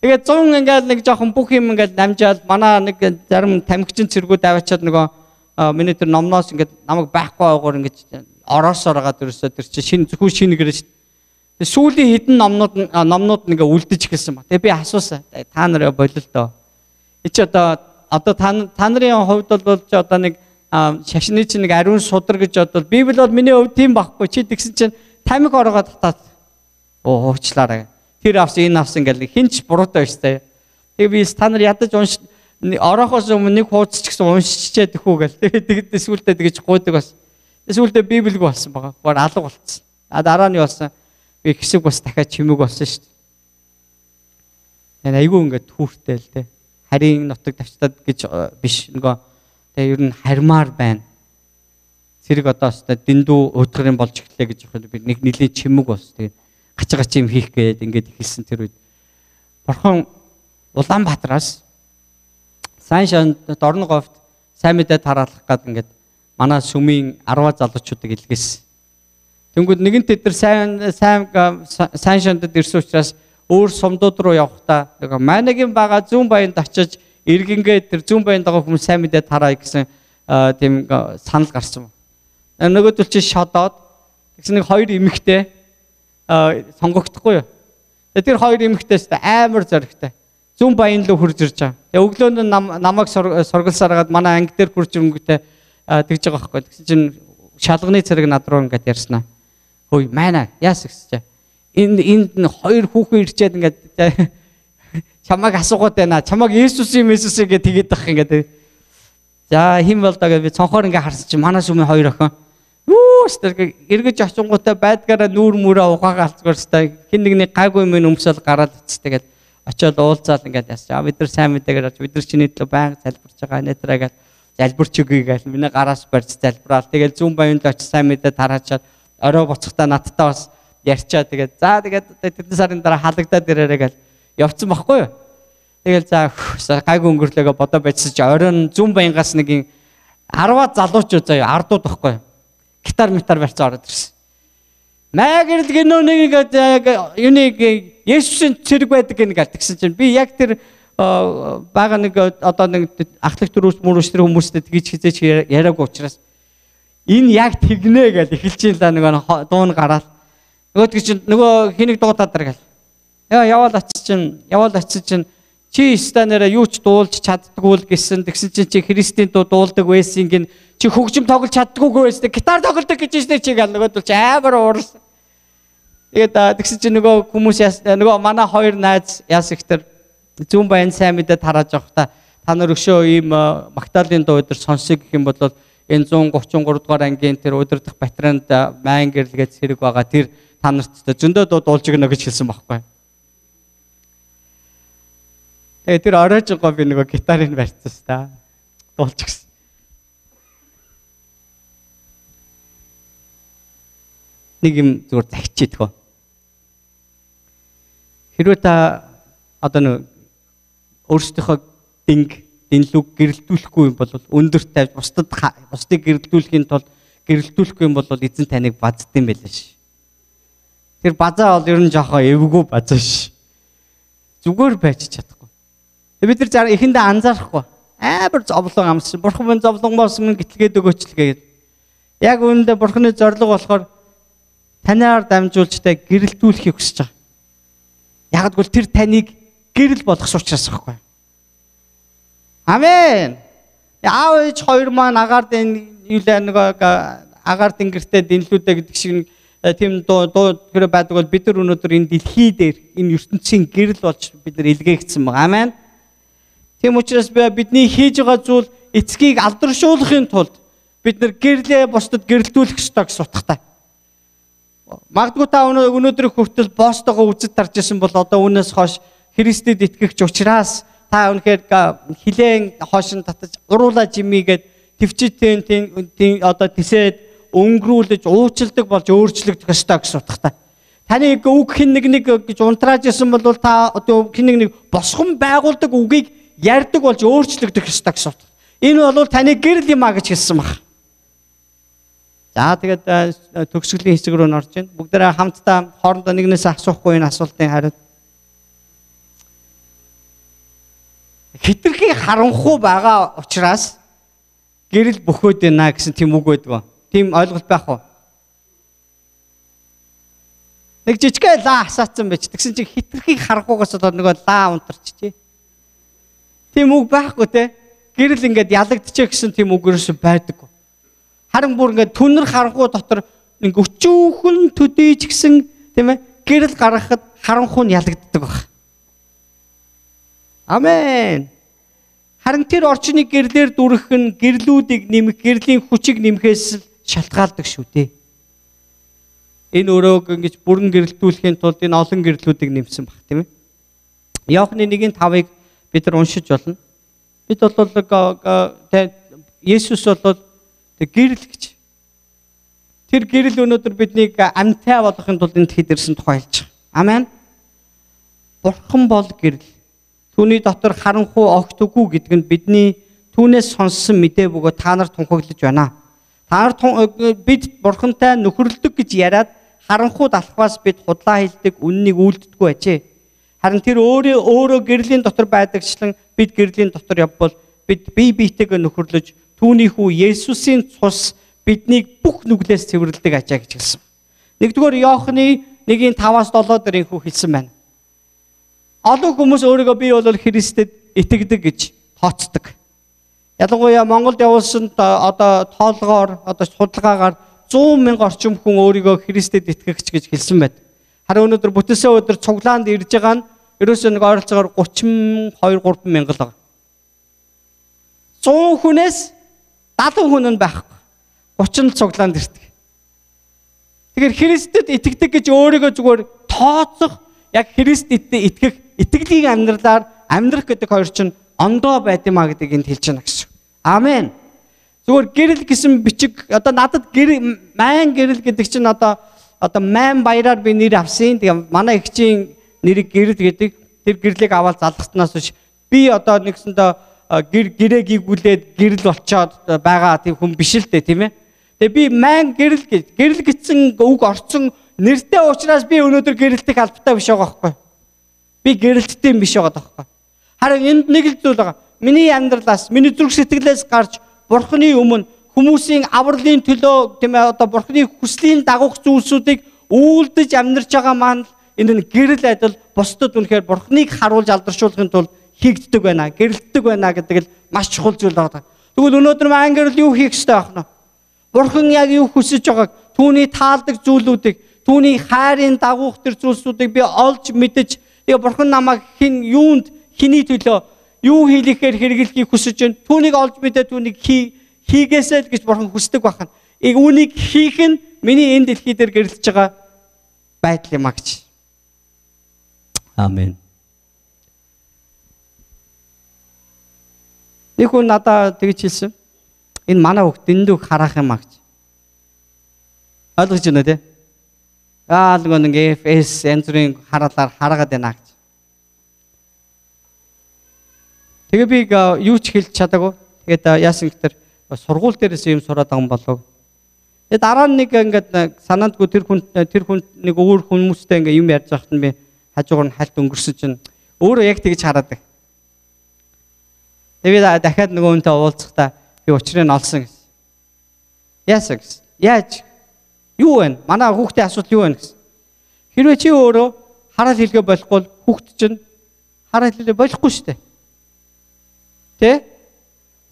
Тэгээд 100 ингээд нэг жоохон бүх юм ингээд намжаал манай нэг зарим тамхичин цэргүүд аваачаад нөгөө миний тэр номноос ингээд намайг байхгүй байгаагаар ингээд ороосоор байгаа дөрөсөө тэр чи шинэ зөвхөн шинэ гэрэж. Тэгээд сүүлийн хэдэн номнууд нэгээ үлдэж эхэлсэн ба. Тэгээд би асуусан. Та нараа болил доо. Эч одоо та нарын хувьд бол чи одоо нэг шашны чинь нэг ариун судар гэж бодвол Библи бол миний хувьд тийм байхгүй. Чи тэгсэн чинь тамхи оргоод татаад уучлаарай. Тэр авсан энэ авсан гэл хинч буруутай байж таа. Тэгээ би та нар ядаж орохоос өмнө нэг хуудас ч гэсэн уншичээд ихүү гэл. Тэгээд сүүлдээ тэгэж гуйдаг бас. Сүүлдээ Библиг болсон байгаа. Гоор алга болцсон. Дараа нь болсон. Би хэсэг бас дахиад чимэг болсон шүү дээ. Энэ айгүй ингээд түүртэй л дээ. Харийн нутаг тавчтаад гэж биш нөгөө тэгээ ер нь хармаар байна. Зэрэг одоо өстой дэндүү удгарын болж эхлэе гэж би нэг нэлийн чимэг болсон. Тэгээд гачгач юм хийх гээд ингээд хэлсэн тэр үед Бурхан Улаанбаатараас сайн шанд дорн говьт сайн мэдээ тараалах гээд ингээд манай сүмийн 10 залуучуудыг илгээсэн. Тэнгүүд нэгэн тэд нар сайн шандад ирсэн учраас өөр сумдууд руу явахдаа нэг манагийн бага зүүн баянд очиж иргэнгээ тэр зүүн баянд байгаа хүмүүс сайн мэдээ тараа гэсэн тийм санал гарсан. Нөгөөдөл чи шодоод тэгсэн нэг 2 эмэгтэй сонгогдохгүй юу. Тэр 2 эмэгтэйс амар зоригтой. Зүүн баян руу хурж ирж байгаа. Тэгээ өглөөнд намайг сургалсараад манай анги дээр хурж өнгөтэй тэгж байгаа байхгүй. Тэгсэн чинь шалганы цэрэг над руу ингээд ярьснаа. Хөөе мана яас гэж. Энд 2 хүүхэн ирчээд ингээд чамайг асуугаад байна. Чамайг Есүсийн Месүсийг тэгээд тагах ингээд. За хин бол даа гэж би цонхоор ингээд харсан чинь манай сүмийн 2 охин эргэж очингуудаа байдгаараа нүүр мөрөө ухаагаа алцгаарстай хин нэгний гайгүй минь өмсөл гараад үцтэйгээд очиод уулзаал ингээд ясаа бид нар сайн мэдээгээр очиж бид нар чиний төлөө байнга залбирч байгаа нэтрээгээд залбирч өгье гэж миний гараас барьж залбираал тэгэл зүүн баянд очиж сайн мэдээ тараачаад орой буцахтаа надтай бас ярьчаа тэгээд за тэгээд тэдэн сарын дараа халагдаад ирээрэй гэж явцсан байхгүй юу. Тэгэл за гайгүй өнгөрлөгөө бодоо байцсан чи оройн зүүн баянгаас нэг 10 залуучууд заяа ардууд байхгүй юу. Гитар барьцаа ороод ирсэн. Майгерл гинөө нэг юуник Есүсийн цэрэг байдаг гэж тэгсэн чинь би яг тэр бага нэг одоо нэг ахлах дөрөв мөрөс тэр хүмүүстэй тгийж хизээч яриаг учраас энэ яг тэгнэ гэж эхэлж ин л нэг дуун гараад Нөгөөд чинь нөгөө хэнийг дуудаад даа гэл. Яваал очиж чинь чи станараа юу ч дуулж чаддгүй л гэсэн. Тэгсэн чинь чи Христийн дуу дуулдаг байсан гин чи хөгжим тоглож чаддгүйгүй байсан. Гитар тоглодог гэж штэ чи гэл нөгөөд бол амар уурсан. Тэгээд тэгсэн чинь нөгөө хүмүүс нөгөө манай хоёр найз яас ихтер зүүн баян сайн мэдээ тарааж явах та нар өшөө ийм Магдалины дуу өдөр сонсог гэх юм бол энэ 133 дугаар ангийн тэр удирдах батранд Maingerel гэж хэрэг байгаа тэр та нарт зөндөө дуу дуулж өгнө гэж хэлсэн байхгүй. Тэгээ тэр оройжгоо би нөгөө гитарыг барьсан ш та дуулж гисэн. Нэг юм зүгээр захичихэд. Хэрвээ та одоо нэг өөрсдийнхөө дэнлүг гэрэлтүүлэхгүй юм бол өндөр тавьж бусдыг гэрэлтүүлэхийн тулд гэрэлтүүлэхгүй юм бол эзэн таныг базд юм байлаа ш. Тэр базаа бол ер нь жоохон эвгүй базаа ш. Зүгээр байж чадахгүй. Бид нар эхэндээ анзаарахгүй. Амар зовлон амссан. Бурхан минь зовлонгоос минь гитлгээд өгөөч л гээд. Яг үүндээ бурханы зорилго болохоор танаар дамжуулж та гэрэлтүүлэхийг хүсэж байгаа. Ягдгүй тэр таныг гэрэл болгох учраас байхгүй. Амен. Яав ич хоёр маань агаар агаар тэнгэртэй дэнлүүдэ гэдэг шиг тийм дуу тэр байдаг бол бид нар өнөөдөр энэ дэлхий дээр энэ ертөнцийн гэрэл болж бид нар илгээгдсэн байна. Амен. Тийм учраас бидний хийж байгаа зүйл эцгийг алдаршуулахын тулд бид нар гэрлээ бусдад гэрэлтүүлэх ёстой гэж утгатай. Магадгүй та өнөөдөр хүртэл бостогоо үзэж тарж исэн бол одоо үүнээс хойш Христэд итгэгч учраас та үнэхээр хилэн хошин татаж уруулаа жимигээд төвчтэн одоо тисээд өнгөрүүлж уучилдаг болж өөрчлөгдөх ёстой гэж утгатай. Таны үг хин нэг гэж унтрааж исэн бол та одоо хин нэг босгон байгуулдаг үгийг ярьдаг болж өөрчлөгдөх ёстой гэж утгатай. Энэ бол таны гэрэл юм а гэж хэлсэн баг. За тэгээд төгсгөлийн хэсэг рүү орж байна. Бүгдээрээ хамтдаа хоорондоо нэгнээс асуухгүй энэ асуултын хариулт. Хитрхи харанхуй байгаа учраас гэрэл бөхөөд байна гэсэн тийм үг байдаг. Тийм ойлголт байх уу? Нэг жижигхэн лаа асаацсан байж. Тэгсэн чинь хитрхи харанхуйгаас болоод нөгөө лаа унтарч тий. Тийм үг байхгүй те. Гэрэл ингээд ялагдчихэ гэсэн тийм үг ерөөсөй байдаггүй. Харин бүр ингээд түнэр харанхуй дотор нэг өчүүхэн төдийч гисэн тийм ээ гэрэл гаргахад харанхуй нь ялагддаг баг. Амен. Харин тэр орчны гэрлэр дүрэх нь гэрлүүдийг нэмэх, гэрлийн хүчийг нэмэхээс шалтгаалдаг шүү дээ. Энэ өрөөг ингэж бүрэн гэрэлтүүлэхийн тулд энэ олон гэрлүүдийг нэмсэн баг тийм ээ. Иохны 1:5-ыг бид нар уншиж болно. Бид бол Есүс бол гэрэл гэж. Тэр гэрэл өнөөдөр биднийг амьтаа болгохын тулд энд ирсэн тухай хэлж байгаа. Амен. Бурхан бол гэрэл. Түүний дотор харанхуй огт үгүй гэдэг нь бидний түүнээс сонссон мэдээ бөгөөд та нар тунхаглаж байна. Та нар бид бурхантай нөхөрлөдөг гэж яриад харанхуй далхваас бид худлаа хэлдэг, үннийг үйлддэггүй ажээ. Харин тэр өөрөө гэрлийн дотор байдагчлан бид гэрлийн дотор явбал бид бие биетэйгээ нөхөрлөж түүний хүү Есүсийн цус биднийг бүх нүглээс цэвэрлэдэг ажаа гэж хэлсэн. Нэгдүгээр Иохны 1:5-7 дээр энэхүү хэлсэн байна. Олон хүмүүс өөрийгөө би бол Христэд итгэдэг гэж тооцдог. Ялангуяа Монголд явуулсан одоо тоолгоор одоо судалгаагаар 100,000 орчим хүн өөрийгөө Христэд итгэгч гэж хэлсэн байдаг. Харин өнөөдөр бүтээсээ өдөр цуглаанд ирж байгаа нь ерөөсөө нэг ойролцоогоор 32-3 мянган байгаа. 100 хүнээс 70 хүн нь байхгүй. 30 л цуглаанд ирдэг. Тэгэхээр Христэд итгэдэг гэж өөрийгөө зүгээр тооцох, яг Христэд итгэх, итгэлийг амьдрах гэдэг хоёр чинь ондоо байд юмаа гэдгийг энд хэлж байна гэсэн. Амен. Зүгээр гэрэл гэсэн бичиг одоо надад Maingerel гэдэг чинь одоо Main баяраар би нэр авсан. Тэгээ манай эгчийн нэрийг гэрэл гэдэг. Тэр гэрлийг аваад залгаснаас биш би одоо нэгсэндээ гэрээ гүйгүүлээд гэрэл болчоод байгаа тийм хүн биш л дээ тийм ээ. Тэгээ би Maingerel гэж гэрэл гэсэн үг орцсон нэртэй учраас би өнөөдөр гэрэлтэх албатай биш байгаа байхгүй. Би гэрэлттэй юм биш байгаа байхгүй. Харин энд нэг л зүйл байгаа. Миний амьдралаас, миний зүрх сэтгэлээс гарч Бурханы өмнө хүмүүсийн авралын төлөө тийм ээ одоо Бурханы хүслийн дагуух зүйлсүүдийг үйлдэж амьдарч байгаа маань энэ гэрэл адил бусдад үнэхээр Бурхныг харуулж алдаршуулахын тулд хийгддэг байна, гэрэлтдэг байна гэдэг л маш чухал зүйл байна. Тэгвэл өнөөдөр Maingerel юу хийх ёстой байх нь? Бурхан яг юу хүсэж байгааг, түүний таалдаг зүйлүүдийг, түүний хайрын дагуух төр зүйлсүүдийг би олж мэдэж, тэгээ Бурхан намайг хиний төлөө юу хийлэхээр хэрэглэхийг хүсэж байна. Түүнийг олж мэдээ түүнийг хийгээсэй л гэж Бурхан хүсдэг байна. Үүнийг хийх нь миний энэ дэлхий дээр гэрэлтэж байгаа байдал юм а гэж. Амен. Нэг хүн надад тэгж хэлсэн. Энэ манай хөх дэндүү харах юм а гэж. Ойлгож байна үү те? Нэг FS энтрийн хараалаар хараагаад байна гэж. Тэгээ би юу ч хэлж чадаагүй. Тэгээд яасан гэхээр сургууль дээрээс юм сураад байгаа юм болов. Тэгээд дараа нь нэг ингээд санаандгүй тэр хүн нэг өөр хүмүүстэй ингээд юм ярьж байхад нь би хажуугаар нь хальт өнгөрсөн чинь өөрөө яг тэгж хараадаг. Тэгээд дахиад нөгөө хүнтэй уулзахдаа би учрыг нь олсон гэсэн. Яасан гэсэн. Яаж? Юу вэ? Манай хүүхдийн асуудал юу вэ гэсэн. Хэрвээ чи өөрөө хараал хэлгээ болохгүй бол хүүхд чинь хараал хэлгээ болохгүй шүү дээ. Тэ?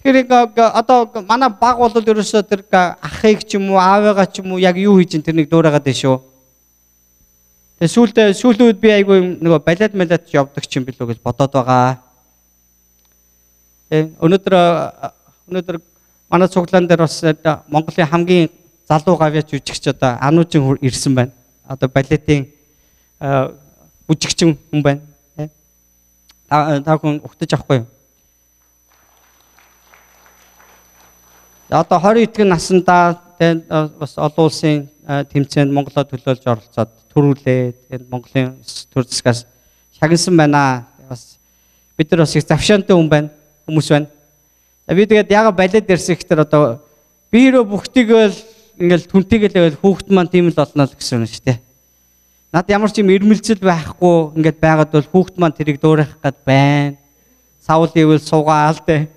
Тэгэхээр одоо манай баг бол ерөөсөө тэр ахыг ч юм уу аавыгаа ч юм уу яг юу хийж ин тэрнийг дуурайгаад байна шүү. Тэгээ сүүлүүд би айгүй нөгөө балет явдаг ч юм билүү гэж бодоод байгаа. Өнөөдөр манай цуглаан дээр бас Монголын хамгийн залуу гавьяач жүжигч одоо Ануужин ирсэн байна. Одоо балетын бүжигчин хүн байна. Та хүн ухтаж авахгүй юу? Одоо 20 эдгээр наснда бас олон улсын тэмцээнд Монголоо төлөөлж оролцоод төрүүлээ. Тэгээд Монголын төр засгаас шагнасан байна. Бас бид нар бас их завшаантай хүмүүс байна. Би тэгээд яга балет дэрсэх гэхээр одоо биерөө бүгтийгэл ингээл түнтэйгээл хүүхэд маань тийм л болно л гэсэн юм шүү дээ. Над ямар ч юм ирмэлзэл байхгүй ингээд байгаад бол хүүхэд маань тэрийг дуурайх гээд байна. Савл ивэл суугаал дээ.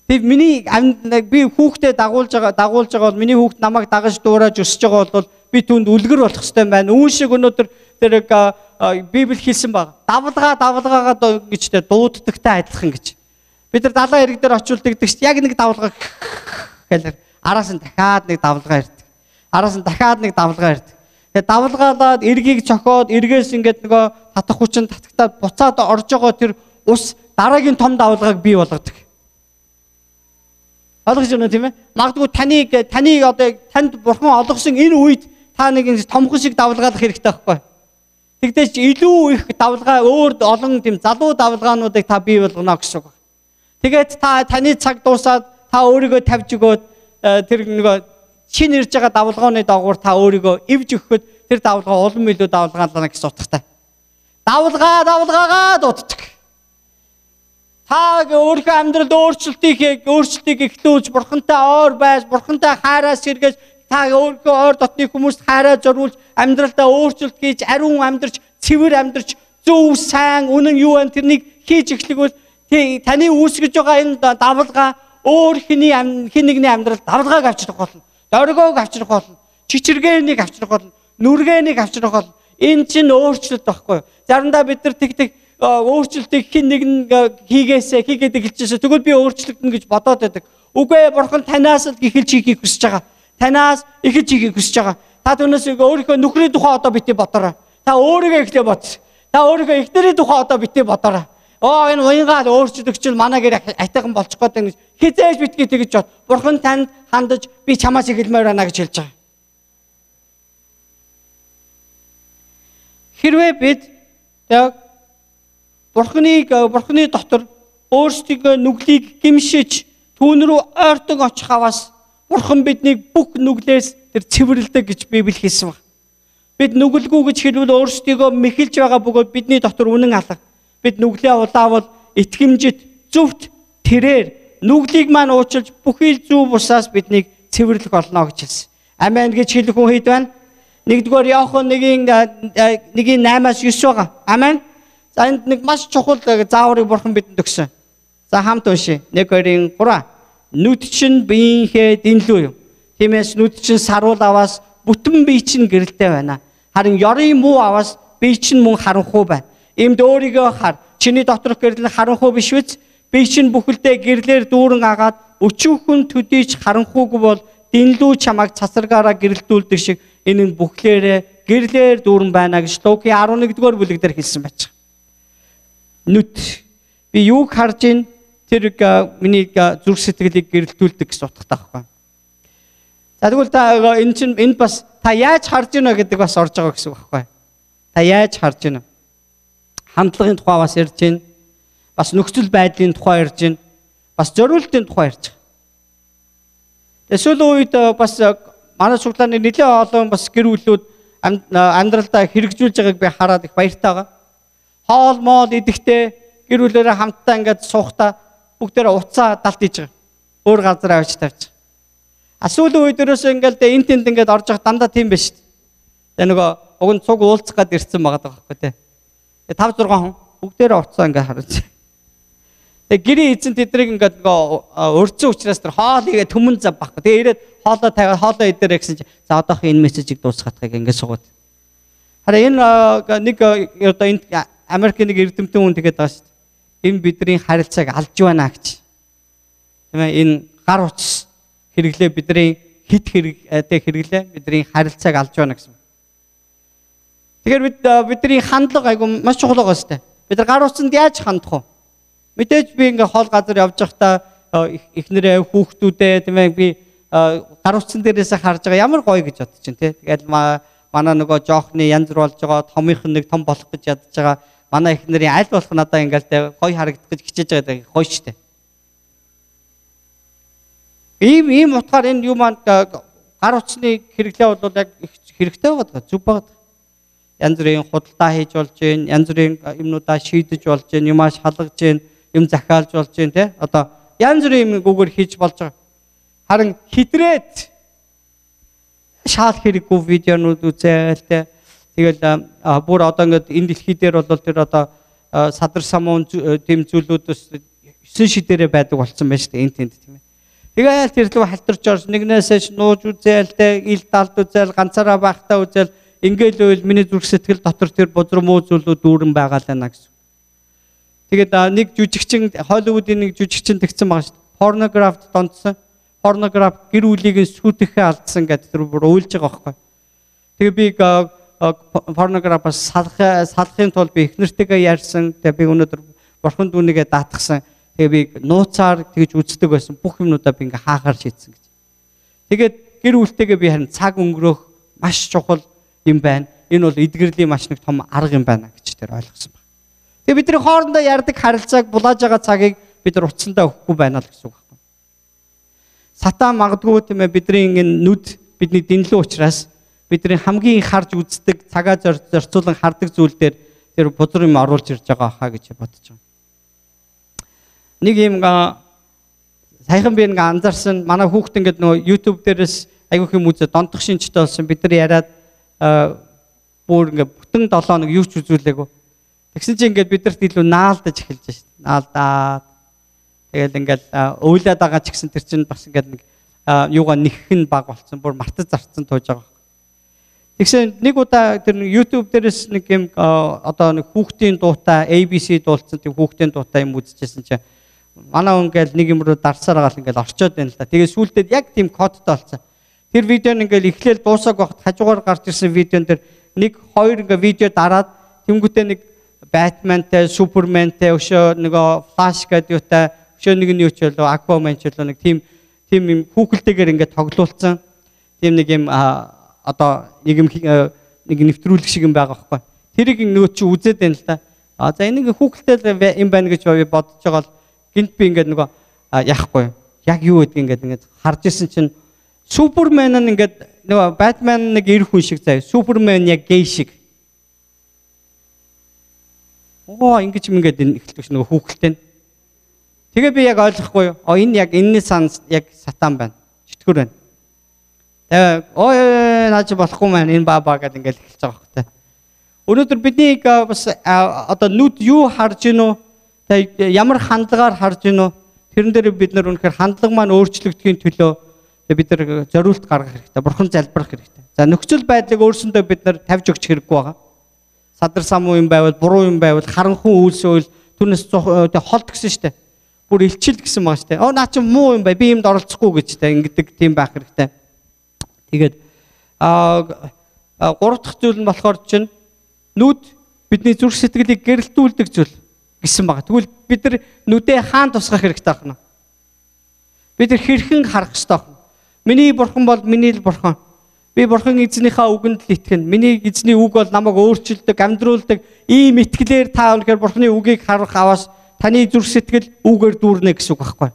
Тэг миний би хүүхдээ дагуулж байгаа бол миний хүүхд намайг дагаж дуурайж өсөж байгаа бол би түнд үлгэр болох хэрэгтэй байна. Үүн шиг өнөөдөр тэр Библи хэлсэн баг. Давлгаагаа гэж тэр дууддагтай адилхан гэж. Бид нар далайн ирэг дээр очилдог гэж яг нэг давлгаа гэхэлэр араас нь дахиад нэг давлгаа ирдэг. Араас нь дахиад нэг давлгаа ирдэг. Тэгээ давлгаалаад эргийг цохоод эргээс ингээд нөгөө татах хүчин татагтаад буцаад орж байгаа тэр ус дараагийн том давлгааг бий болгодог. Ойлгож байна тийм ээ? Магадгүй танд Бурхан олгосон энэ үед та нэг томхон шиг давлгаалах хэрэгтэй байхгүй. Тэгдэж илүү их давлгаа өөр олон тийм залуу давлгаануудыг та бий болгоно гэсэн үг. Тэгээд таны цаг дуусаад та өөрийгөө тавьж өгөөд тэр нөгөө шинэ ирж байгаа давлгааны дагуур та өөрийгөө эвж өгөхөд тэр давлгаа улам илүү давлгаална гэсэн утгатай. Давлгаагаа дууддаг. Та өөрийнхөө амьдралд өөрчлөлтийг эхлүүлж Бурхантай ойр байж, Бурхантай хайраас сэргээж, та өөрийнхөө ойр дотны хүмүүст хайраа зориулж, амьдралдаа өөрчлөлт хийж, ариун амьдарч, цэвэр амьдарч, зөв сайн үнэн юу вэ тэрнийг хийж эхлэвэл таны үүсгэж байгаа энэ давлгаа өөр хин нэгний амьдралд давлгааг авчрах болно. Дөргөөг авчрах болно. Чичиргээнийг авчрах болно. Нүргээнийг авчрах болно. Энэ чинь өөрчлөлт байхгүй юу? Заримдаа бид нар тэгдэг өөрчлөлтийг хин нэг нь хийгээд эхэлчихсэн. Тэгвэл би өөрчлөгдөн гэж бодоод байдаг. Үгүй ээ, Бурхан танаас л эхэлж хийхийг хүсэж байгаа. Танаас эхэлж хийхийг хүсэж байгаа. Та түүнээс өөрийнхөө нөхрийн тухай одоо битгий бодорой. Та өөрийгөө эхлээ бодс. Та өөрийгөө эхнэрийн тухай одоо битгий бодорой. Энэ уянгаал өөрчлөгч нь манай гэр айтайхан болчих гээд ингэж хизээж битгий тэгж бод. Бурхан танд хандаж би чамаас эхэлмээр байна гэж хэлж байгаа. Хэрвээ бид яг Бурханы дотор өөрсдийнхөө нүглийг гимшиж түүн рүү ойртон очих аваас Бурхан биднийг бүх нүглээс тэр цэвэрлдэг гэж Библи хэлсэн байна. Бид нүгэлгүй гэж хэлвэл өөрсдийгөө мэхэлж байгаа бөгөөд бидний дотор үнэн алга. Бид нүглээ улаавал итгэмжит зөвхт тэрээр нүглийг маань уучлж бүхий л зөв бусаас биднийг цэвэрлэх болно гэж хэлсэн. Амен гэж хэлэх хүн хэд байна? 1-р Иохан 1:8-9 байгаа. Амен. За энд нэг маш чухал зааврыг Бурхан бидэнд өгсөн. За хамт уншия. 1-2-3. Нүд чинь биеийнхээ дэнлүү юм. Тиймээс нүд чинь саруул аваас бүтэн бие чинь гэрэлтэй байна. Харин ёрын муу аваас бие чинь мөн харанхуй байна. Иймд өөрийгөө хар. Чиний доторх гэрэл харанхуй биш үз? Бие чинь бүхэлдээ гэрлээр дүүрэн агаад өчүүхэн төдийч харанхуйг бол дэнлүү чамайг цасаргаараа гэрэлтүүлдэг шиг энэ нь бүхлээрээ гэрлээр дүүрэн байна гэж Луки 11-р бүлэг дээр хэлсэн байж байгаа. Нүд би юуг харж ийн тэр миний зүрх сэтгэлийг гэрэлтүүлдэг гэсэн утгатай байхгүй. За тэгвэл та энэ бас та яаж харж байна гэдэг бас орж байгаа гэсэн үг байхгүй. Та яаж харж байна? Хандлагын тухай бас ярьж байна. Бас нөхцөл байдлын тухай ярьж байна. Бас зориултын тухай ярьж байгаа. Эсвэл үед бас манай суглааны нэлээд олон бас гэр бүлүүд амьдралдаа хэрэгжүүлж байгааг би хараад их баяртай байгаа. Хоол моол идэхдээ гэр бүлээрээ хамтдаа ингээд суухтаа бүгдээрээ уцаа далд хийж байгаа. Өөр газар авч тавьж. Сүүлийн үед ерөөсөө ингээд энэ тэнд ингээд орж явах дандаа тийм биш шүү дээ. Тэгээ нөгөө уг нь цуг уулзах гээд ирсэн байгаа байхгүй тий. 5-6 хүн бүгдээрээ уцаа ингээд харж. Тэгээ гэрийн эзэн тэднийг ингээд нөгөө өрцөн учраас тэр хоол игээ төмөн зав байхгүй. Тэгээ ирээд хоолоо тавиад хоолоо идэрэй гэсэн чи за одоохын энэ мессежийг дуусгахыг ингээд сугаад. Харин энэ нэг одоо энэ Америкийн нэг эрдэмтэн хүн тэгээд байгаа шүү дээ. Энэ бидний харилцааг алж байна гэж. Тийм ээ энэ гар утас хэрэглээ бидний хит хэрэглээ бидний харилцааг алж байна гэсэн. Тэгэхээр бидний хандлага айгу маш чухал байгаа шүү дээ. Бид нар гар утсанд яаж хандах вэ? Мэдээж би ингээ хоол газар явж байхдаа эхнэрээ хүүхдүүдээ тийм ээ би гар утсан дээрээс харж байгаа ямар гоё гэж бодож чинь тий. Тэгээд манай нөгөө жоохны янз бүр болж байгаа томынх нь нэг том болох гэж ядж байгаа. Манай эхнэрийн аль болох надаа ингээл тий гоё харагдах гэж хичээж байгаа гоё штэ. Ийм утгаар энэ юу маань гар утсны хэрэглээ бол яг хэрэгтэй байгаа зүг байгаа. Янз бүрийн худалдаа хийж болж гин, янз бүрийн юмнуудаа шийдэж болж гин, юмаа шалгаж гин, юм захиалж болж гин тий. Одоо янз бүрийн гүгээр хийж болж байгаа. Харин хитрээд шал хэрэггүй видеонууд үзээл тий. Тэгэл бүр одоо ингээд энэ дэлхий дээр бол тэр одоо садар самуун тийм зүйлүүдээс 9 шидээрээ байдаг болсон байна шүү дээ энэ тэнд тийм ээ. Тэгэл тэр лөө халтарч орж нэгнээсээ нууж үзээл тий, ил далд үзээл, ганцаараа байхдаа үзээл ингээл үйл миний зүрх сэтгэл дотор тэр бузар муу зүйлүүд дүүрэн байгаа л байна гэсэн. Тэгээд нэг жүжигчин Холливуудын нэг жүжигчин тэгсэн байгаа шүү дээ. Порнографт донцсон. Порнограф гэр бүлийг сүйтгэхээ алдсан гэдэг тэр бүр уйлж байгаа байхгүй. Тэгээ би порнографаас салахын тулд би эхнэртэйгээ ярьсан. Тэгээ би өнөөдөр бурхан дүүнийгээ даатгсан. Тэгээ би нууцаар тэгж үздэг байсан. Бүх юмнуудаа би ингээ хаахаар шийдсэн гэж. Тэгээд гэр бүлтэйгээ би харин цаг өнгөрөх маш чухал юм байна. Энэ бол эдгэрлийн маш нэг том арга юм байна гэж тэр ойлгосон байна. Тэгээ бидний хоорондоо ярьдаг харилцааг булааж байгаа цагийг бид нар утсандаа өгөхгүй байна л гэсэн үг байна. Сатан магадгүй тийм ээ бидний ингэ нүд бидний дэнлүү учраас бидний хамгийн харж үздэг цагаа зорцуулан хардаг зүйл дээр тэр бузар юм оруулж ирж байгаа хаа гэж бодож байна. Нэг юм саяхан би ингээ анзаарсан манай хүүхд ингээд нөгөө YouTube дээрээс айгүйх юм үзээ донтох шинжтэй болсон бид нар яриад бүр ингээ бүтэн 7 хоног юу ч үзүүлээгүй. Тэгсэн чинь ингээд бидэрт илүү наалдаж эхэлж шээ. Наалдаад. Тэгэл ингээд өөлөөд байгаа ч гэсэн тэр чинь бас ингээд нэг юугаа нэгхэн баг болцсон. Бүр мартаж зарцсан тууж байгаа. Тэгсэн нэг удаа тэр YouTube дээрээс нэг юм одоо нэг хүүхдийн дуутай ABC дуулсан тийм хүүхдийн дуутай юм үзчихсэн чинь манай ингээл нэг юм руу дарсаар байгаа л ингээл орчоод байна л да. Тэгээ сүүлдээд яг тийм кодтой болсон. Тэр видео нь ингээл эхлээл дуусааг байхад хажуугаар гарч ирсэн видеон дээр нэг хоёр ингээ видео дараад тэнгуүтээ нэг Batman-тэй, Superman-тэй өшөө нөгөө Flash гэдэг юутай өшөө нэг нь юу ч болов Aquaman ч болов нэг тийм юм хүүхэлтэйгээр ингээ тоглуулсан. Тийм нэг юм одоо нэг юм нэг нэвтрүүлэг шиг юм байгаа байхгүй. Тэрийг нөгөө чи үзээд байна л да. За энийг хүүхэлтэй юм байна гэж бодож байгаа л гинт би ингээ нөгөө яахгүй. Яг юу гэдгийг ингээ харж ирсэн чинь Супермен нь ингээд нөгөө Batman нэг эр хүн шиг заяа. Супермен яг гей шиг. Ингэж юм ингээд эхэлдэг нөгөө хүүхэлтэй. Тэгээ би яг ойлгохгүй юу? Энэ яг энэний сан яг сатан байна. Чөтгөр байна. Тэгээ наач болохгүй маань энэ баа гэдэг ингээд эхэлж байгаа хөөхтэй. Өнөөдөр бидний бас одоо нүд юу харж гинөө? Тэгээ ямар хандлагаар харж гинөө? Тэрэн дээр бид нар үнэхээр хандлага маань өөрчлөгдөхийн төлөө бид нар зориулт гаргах хэрэгтэй. Бурхан залбирах хэрэгтэй. За нөхцөл байдлыг өөрсөндөө бид нар тавьж өгч хэрэггүй байгаа. Садар самуу юм байвал, буруу юм байвал, харанхуй үйлсэл түүнээс холд гэсэн штэ. Бүр илчил гэсэн байгаа штэ. Наа чи муу юм бай, би юмд оролцохгүй гэж тэ ингэдэг тийм байх хэрэгтэй. Тэгээд гурав дахь зүйл нь болохоор чинь нүд бидний зүрх сэтгэлийг гэрэлтүүлдэг зүйл гэсэн байгаа. Тэгвэл бид нар нүдээ хаан тусгах хэрэгтэй байна. Бид нар хэрхэн харах ёстой вэ? Миний бурхан бол миний л бурхан. Би бурхан эзнийхээ үгэнд л итгэнэ. Миний эзний үг бол намайг өөрчилдөг, амьдруулдаг. Ийм итгэлээр та өнөхөр бурханы үгийг харах аваас таны зүрх сэтгэл үгээр дүүрнэ гэсэн үг байхгүй.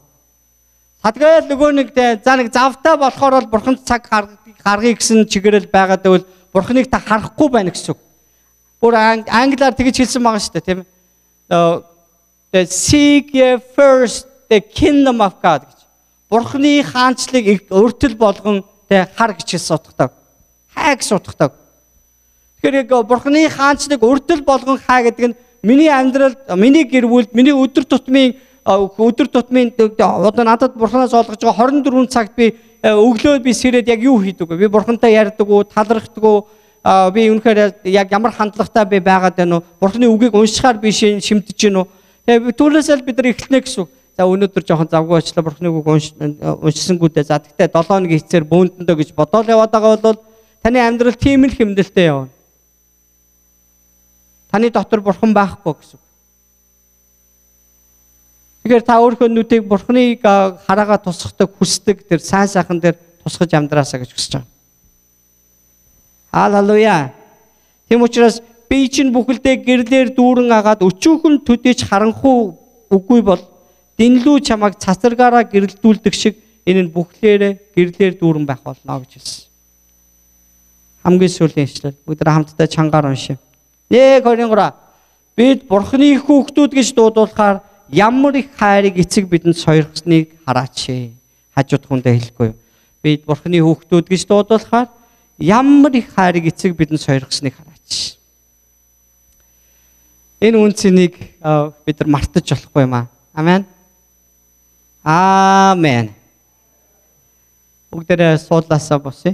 Садгаал нөгөө нэг завтай болохоор бол бурханд цаг гаргая гэсэн чигээрэл байгаад байвал бурханыг та харахгүй байна гэсэн үг. Бүр англиар тэгж хэлсэн байгаа шүү дээ, тийм ээ. Seek ye first the kingdom of God гэж. Бурханы хаанчлыг өртөл болгон хар гэж сутгдаг. Хаа гэж сутгдаг. Тэгэхээр яг бурханы хаанчлыг өртөл болгон хаа гэдэг нь миний амьдралд, миний гэр бүлд, миний өдөр тутмын одоо надад бурханаас олгож байгаа 24 цагт би өглөө би сэрээд яг юу хийдэг вэ? Би бурхантай ярьдаг уу, талархдаг уу? Би үнэхээр яг ямар хандлагатай би байгаад байна уу? Бурханы үгийг уншихаар би шимтэж байна уу? Тэгээ түүнээсээ бид нар эхэлнэ гэсэн үг. За өнөөдөр жоохон завгүй очлоо бурханы үг уншсангүү дээ. За тэгтээ 7 өдрийн хэцээр бөөндөндөө гэж бодоол яваад байгаа бол таны амьдрал тийм л хэмнэлтэй явна. Таны дотор бурхан байхгүй гэсэн үг. Тэгэхээр та өөрийнхөө нүдийг бурханыг хараагаа тусахдаг, хүсдэг тэр сайн сайхан дээр тусгаж амьдраасаа гэж хүсэж байгаа. Халелуя. Тийм учраас би чинь бүхэлдээ гэрлэр дүүрэн агаад өчүүхэн төдийч харанхуй үгүй бол дэнлүү чамайг цацаргаараа гэрэлдүүлдэг шиг энэ нь бүхлээрээ гэрлэр дүүрэн байх болно гэж хэлсэн. Хамгийн сүүлийн ишлэл. Бүгд хамтдаа чангаар уншия. 1:23. Бид бурханы хүүхдүүд гэж дуудуулахаар ямар их хайрыг эцэг бидэнд сойрхсныг хараач. Хажууд хүндээ хэлэхгүй юу? Бид бурханы хүүхдүүд гэж дуудуулахаар ямар их хайрыг эцэг бидэнд сойрхсныг хараач. Энэ үнцнийг бид нар мартаж болохгүй юм аа. Амен. Амен. Бүгдээрээ суулаасаа босъё.